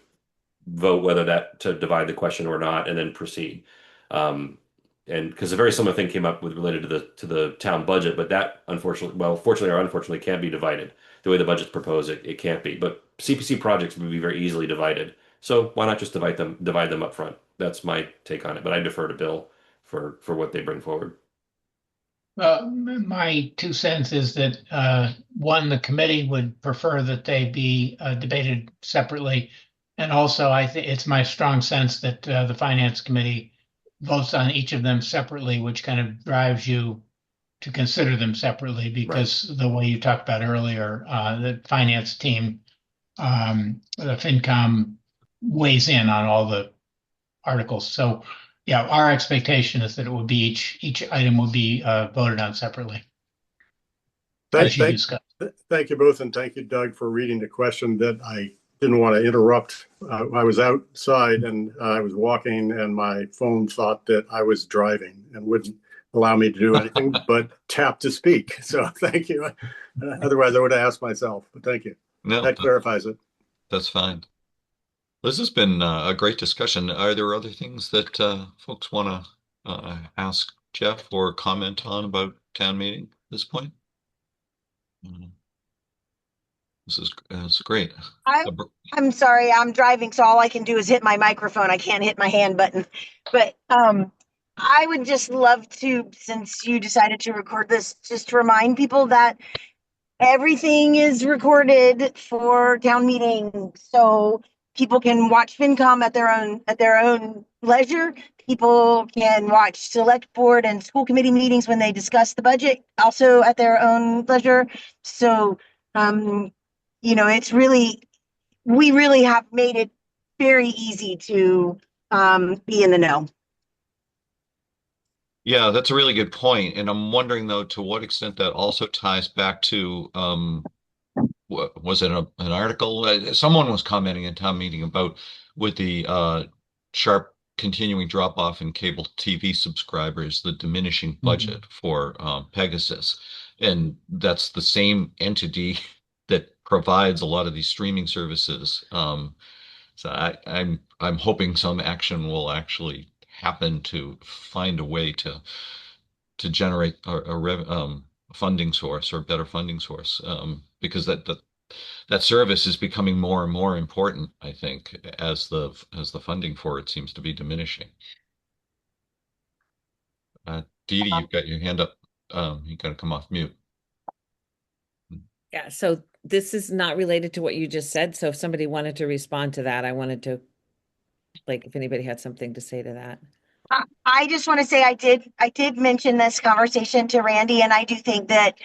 vote whether that to divide the question or not, and then proceed. Um, and because a very similar thing came up with related to the town budget, but that unfortunately, well, fortunately or unfortunately, can't be divided. The way the budget's proposed, it can't be. But CPC projects would be very easily divided. So why not just divide them up front? That's my take on it. But I defer to Bill for what they bring forward. My 2 cents is that one, the committee would prefer that they be debated separately, and also I think it's my strong sense that the finance committee votes on each of them separately, which kind of drives you to consider them separately because the way you talked about earlier, the finance team, the FinCom weighs in on all the articles. So yeah, our expectation is that it would be each item would be voted on separately, as you discussed. Thank you both, and thank you, Doug, for reading the question that I didn't want to interrupt. I was outside and I was walking, and my phone thought that I was driving and wouldn't allow me to do anything but tap to speak. So thank you. Otherwise, I would have asked myself, but thank you. No, That clarifies it. that's fine. This has been a great discussion. Are there other things that folks want to ask Jeff or comment on about town meeting at this point? This is great. I'm sorry, I'm driving, so all I can do is hit my microphone. I can't hit my hand button. But I would just love to, since you decided to record this, just to remind people that everything is recorded for town meeting. So people can watch FinCom at their own leisure. People can watch select board and school committee meetings when they discuss the budget, also at their own leisure. So it's we really have made it very easy to be in the know. Yeah, that's a really good point. And I'm wondering, though, to what extent that also ties back to was it an article? Someone was commenting in town meeting about with the sharp continuing drop off in cable TV subscribers, the diminishing budget for Pegasus. And that's the same entity that provides a lot of these streaming services. So I'm hoping some action will actually happen to find a way to generate a funding source or better funding source, because that service is becoming more and more important, I think, as the funding for it seems to be diminishing. Dee Dee, you've got your hand up. You got to come off mute. Yeah, so this is not related to what you just said. So if somebody wanted to respond to that, I wanted to, like, if anybody had something to say to that. I just want to say I did mention this conversation to Randy, and I do think that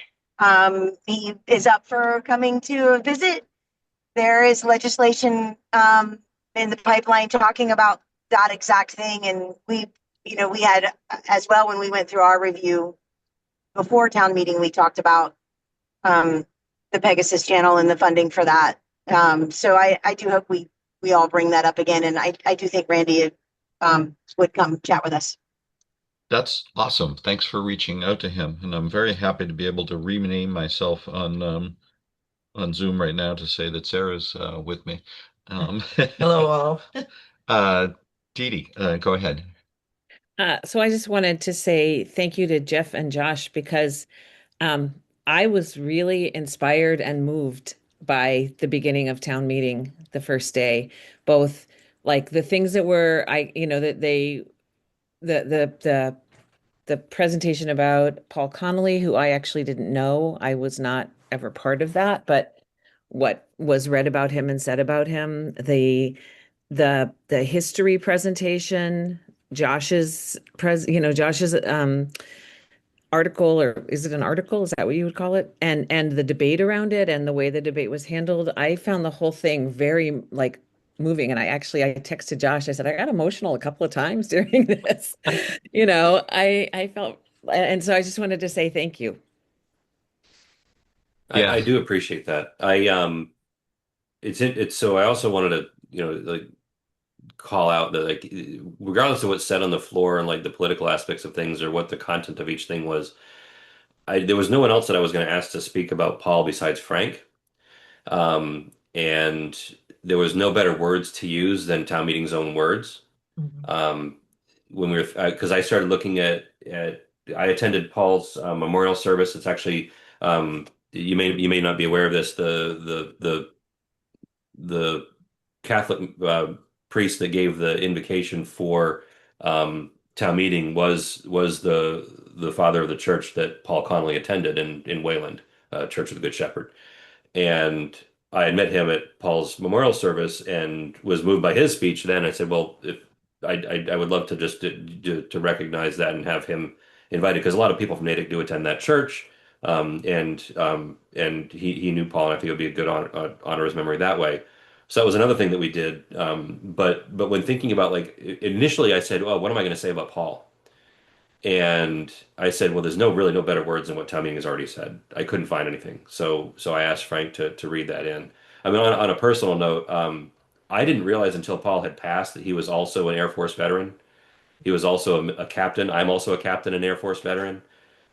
he is up for coming to a visit. There is legislation in the pipeline talking about that exact thing, and we had as well when we went through our review before town meeting, we talked about um, the Pegasus channel and the funding for that. So I do hope we all bring that up again, and I do think Randy would come chat with us. That's awesome. Thanks for reaching out to him. And I'm very happy to be able to rename myself on Zoom right now to say that Sarah's with me. Hello, all. Uh, Dee Dee, go ahead. So I just wanted to say thank you to Jeff and Josh because um, I was really inspired and moved by the beginning of town meeting the first day, both like the things that were that they the presentation about Paul Connolly, who I actually didn't know. I was not ever part of that, but what was read about him and said about him, the history presentation, Josh's article, or is it an article? Is that what you would call it? And the debate around it and the way the debate was handled, I found the whole thing very like moving. And I texted Josh. I said, I got emotional a couple of times during this. I felt, and so I just wanted to say thank you. Yeah. I do appreciate that. It's so I also wanted to, like call out that like regardless of what's said on the floor and like the political aspects of things or what the content of each thing was, there was no one else that I was going to ask to speak about Paul besides Frank. And there was no better words to use than town meeting's own words. Um, when we were, because I started looking at I attended Paul's memorial service. It's actually you may not be aware of this. The Catholic priest that gave the invocation for town meeting was the father of the church that Paul Connolly attended in Wayland, Church of the Good Shepherd. And I had met him at Paul's memorial service and was moved by his speech. Then I said, well, if I would love to just to recognize that and have him invited because a lot of people from Natick do attend that church. And he knew Paul, and I think it would be a good honor his memory that way. So that was another thing that we did. But when thinking about like initially, I said, "Oh, what am I going to say about Paul?" And I said, "Well, there's no better words than what town meeting has already said." I couldn't find anything, so I asked Frank to read that in. I mean, on a personal note, I didn't realize until Paul had passed that he was also an Air Force veteran. He was also a captain. I'm also a captain and Air Force veteran.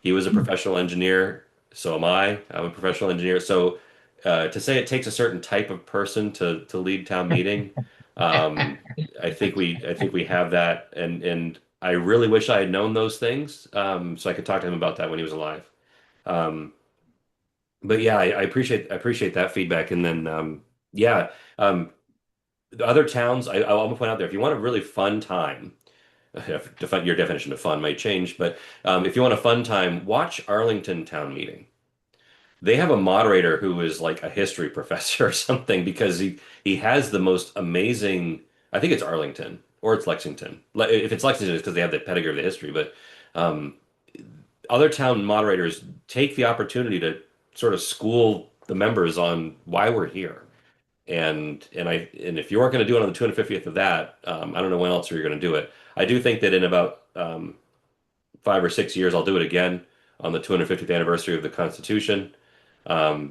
He was a professional engineer. So am I. I'm a professional engineer. So to say it takes a certain type of person to lead town meeting, um, I think we have that, and I really wish I had known those things so I could talk to him about that when he was alive. Um, but yeah, I appreciate that feedback, and then yeah, the other towns I'll point out there if you want a really fun time. Your definition of fun might change, but if you want a fun time, watch Arlington Town Meeting. They have a moderator who is like a history professor or something because he has the most amazing. I think it's Arlington or it's Lexington. If it's Lexington, it's because they have the pedigree of the history. But um, other town moderators take the opportunity to sort of school the members on why we're here. And if you aren't going to do it on the 250th of that, I don't know when else you're going to do it. I do think that in about 5 or 6 years, I'll do it again on the 250th anniversary of the Constitution.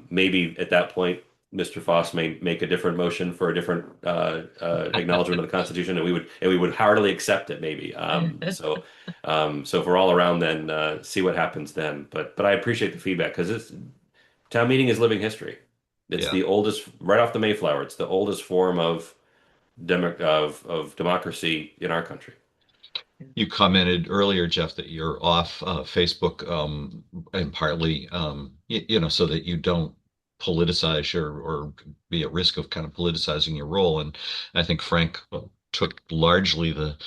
Maybe at that point, Mr. Foss may make a different motion for a different acknowledgement of the Constitution, and we would heartily accept it. Maybe. So if we're all around, then see what happens then. But I appreciate the feedback because town meeting is living history. It's Yeah. the oldest, right off the Mayflower. It's the oldest form of democracy in our country. You commented earlier, Jeff, that you're off Facebook, and partly, so that you don't politicize or be at risk of kind of politicizing your role. And I think Frank took largely the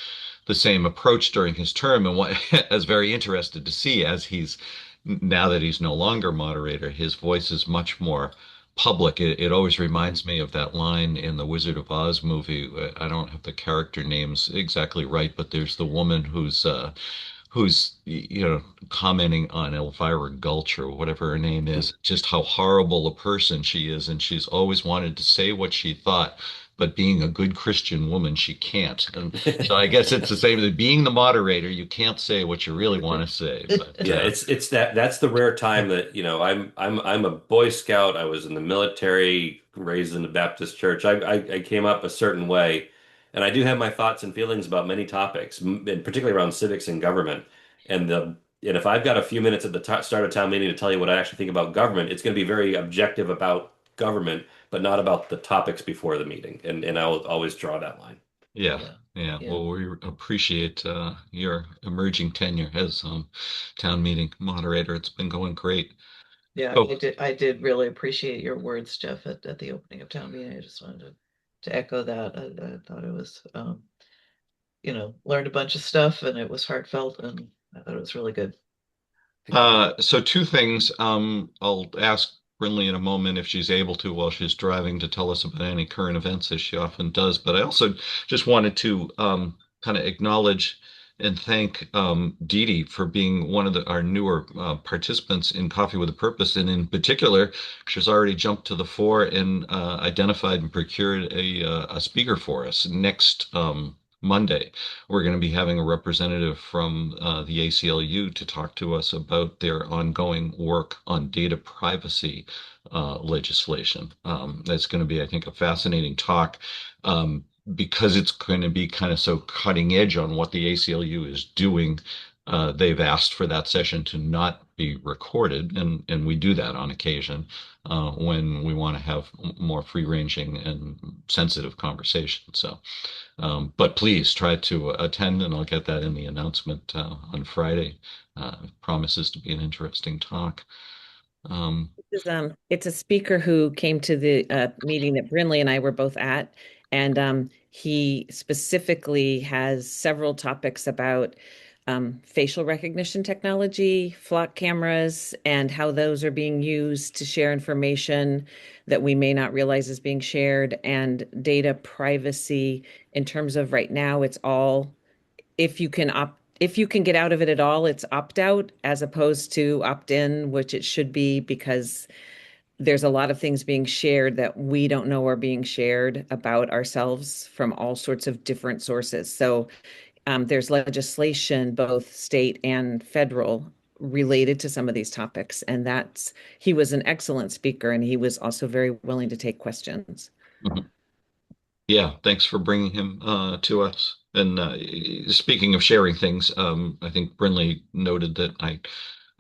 same approach during his term, and what I was very interested to see as he's now that he's no longer moderator, his voice is much more public. It always reminds me of that line in the Wizard of Oz movie. I don't have the character names exactly right, but there's the woman who's commenting on Elvira Gulch or whatever her name is, just how horrible a person she is, and she's always wanted to say what she thought, but being a good Christian woman, she can't. And so I guess it's the same as being the moderator. You can't say what you really want to say. But Yeah, it's that's the rare time that, I'm a Boy Scout. I was in the military, raised in the Baptist church. I came up a certain way, and I do have my thoughts and feelings about many topics, and particularly around civics and government. And if I've got a few minutes at the start of town meeting to tell you what I actually think about government, it's going to be very objective about government, but not about the topics before the meeting. And I will always draw that line. yeah, Yeah. yeah. Yeah. Well, we appreciate your emerging tenure as town meeting moderator. It's been going great. Yeah, Oh, I did really appreciate your words, Jeff, at the opening of town meeting. I just wanted to echo that. I thought it was, learned a bunch of stuff and it was heartfelt and I thought it was really good. So two things. I'll ask Brinley in a moment if she's able to while she's driving to tell us about any current events as she often does. But I also just wanted to kind of acknowledge and thank Dee Dee for being one of our newer participants in Coffee with a Purpose. And in particular, she's already jumped to the fore and identified and procured a speaker for us next Monday. We're going to be having a representative from the ACLU to talk to us about their ongoing work on data privacy legislation. That's going to be, I think, a fascinating talk because it's going to be kind of so cutting edge on what the ACLU is doing. They've asked for that session to not be recorded, and we do that on occasion when we want to have more free-ranging and sensitive conversation. So. But please try to attend, and I'll get that in the announcement on Friday. Promises to be an interesting talk. It's a speaker who came to the meeting that Brinley and I were both at, and he specifically has several topics about facial recognition technology, flock cameras, and how those are being used to share information that we may not realize is being shared, and data privacy in terms of right now, it's all if you can get out of it at all, it's opt out as opposed to opt in, which it should be because there's a lot of things being shared that we don't know are being shared about ourselves from all sorts of different sources. So there's legislation, both state and federal, related to some of these topics. And he was an excellent speaker and he was also very willing to take questions. Mhm. Yeah, thanks for bringing him to us. And speaking of sharing things, I think Brinley noted that I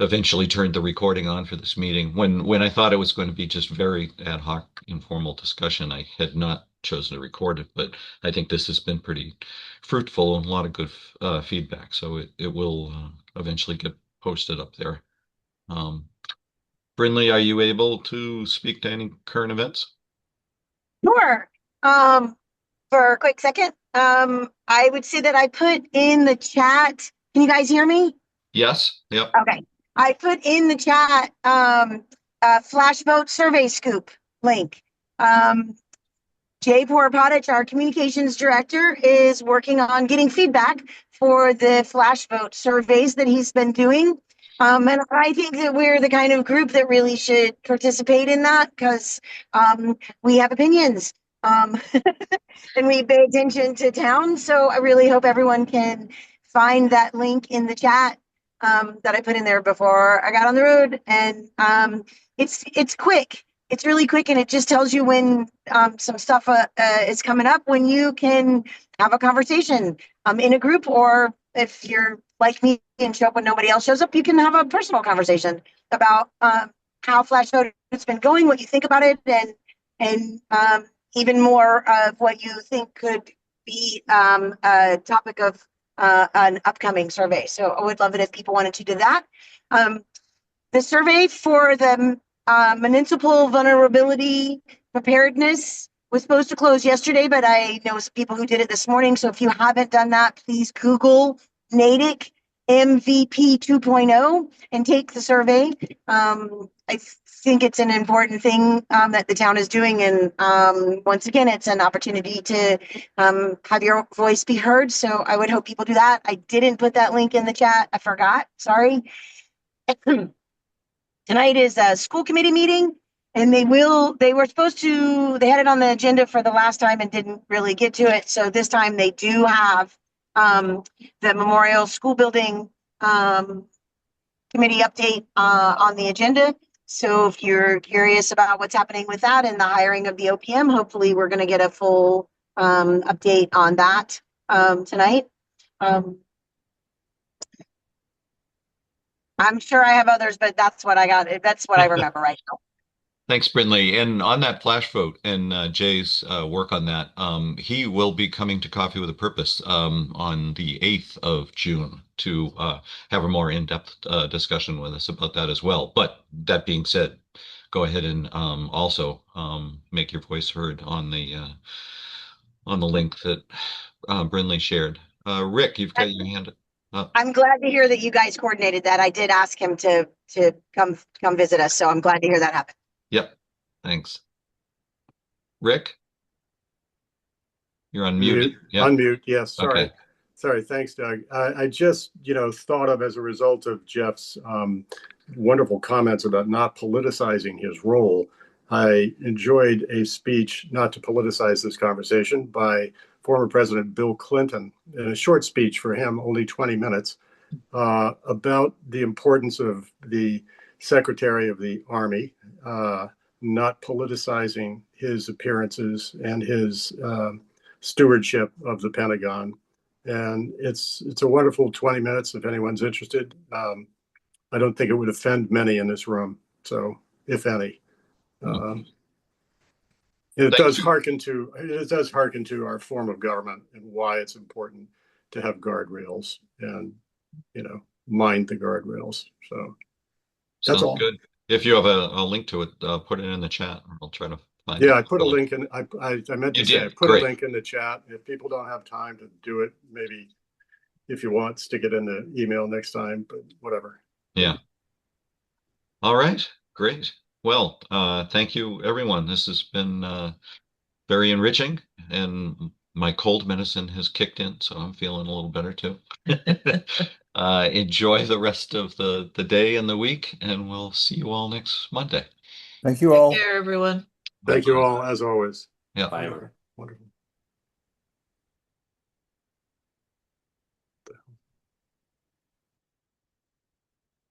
eventually turned the recording on for this meeting. When I thought it was going to be just very ad hoc, informal discussion, I had not chosen to record it. But I think this has been pretty fruitful and a lot of good feedback. So it will eventually get posted up there. Brinley, are you able to speak to any current events? Sure. For a quick second, I would say that I put in the chat. Can you guys hear me? Yes. Yep. Okay. I put in the chat a flash vote survey scoop link. Jay Porapodich, our communications director, is working on getting feedback for the flash vote surveys that he's been doing. And I think that we're the kind of group that really should participate in that because we have opinions and we pay attention to town. So I really hope everyone can find that link in the chat that I put in there before I got on the road. And it's quick. It's really quick, and it just tells you when some stuff is coming up, when you can have a conversation in a group, or if you're like me and show up when nobody else shows up, you can have a personal conversation about how flash vote has been going, what you think about it, and even more of what you think could be a topic of an upcoming survey. So I would love it if people wanted to do that. The survey for the municipal vulnerability preparedness was supposed to close yesterday, but I know some people who did it this morning. So if you haven't done that, please Google Natick MVP 2.0 and take the survey. I think it's an important thing that the town is doing. And once again, it's an opportunity to have your voice be heard. So I would hope people do that. I didn't put that link in the chat. I forgot. Sorry. Tonight is a school committee meeting, and they were supposed to, they had it on the agenda for the last time and didn't really get to it. So this time they do have the Memorial School Building committee update on the agenda. So if you're curious about what's happening with that and the hiring of the OPM, hopefully we're going to get a full update on that tonight. I'm sure I have others, but that's what I got. That's what I remember right now. Thanks, Brinley. And on that flash vote and Jay's work on that, he will be coming to Coffee with a Purpose on the 8th of June to have a more in-depth discussion with us about that as well. But that being said, go ahead and also make your voice heard on the link that Brinley shared. Rick, you've got your hand up. I'm glad to hear that you guys coordinated that. I did ask him to come visit us, so I'm glad to hear that happened. Yep. Thanks. Rick? You're unmuted. Yep. Unmute. Yes. Sorry. Okay. Sorry. Thanks, Doug. I just, thought of, as a result of Jeff's wonderful comments about not politicizing his role, I enjoyed a speech, not to politicize this conversation, by former President Bill Clinton, in a short speech for him, only 20 minutes, about the importance of the Secretary of the Army not politicizing his appearances and his stewardship of the Pentagon. And it's a wonderful 20 minutes if anyone's interested. I don't think it would offend many in this room, so if any. It does hearken to our form of government and why it's important to have guardrails and mind the guardrails. So that's Sounds all. Good. If you have a link to it, put it in the chat. I'll try to find it. Yeah, I put a link in. I meant to say I put Great. a link in the chat. If people don't have time to do it, maybe if you want, stick it in the email next time. But whatever. Yeah. All right. Great. Well, thank you, everyone. This has been very enriching, and my cold medicine has kicked in, so I'm feeling a little better too. Enjoy the rest of the day and the week, and we'll see you all next Monday. Thank you all. Take care, everyone. Thank you all, as always. Yeah. Bye, everyone. Wonderful.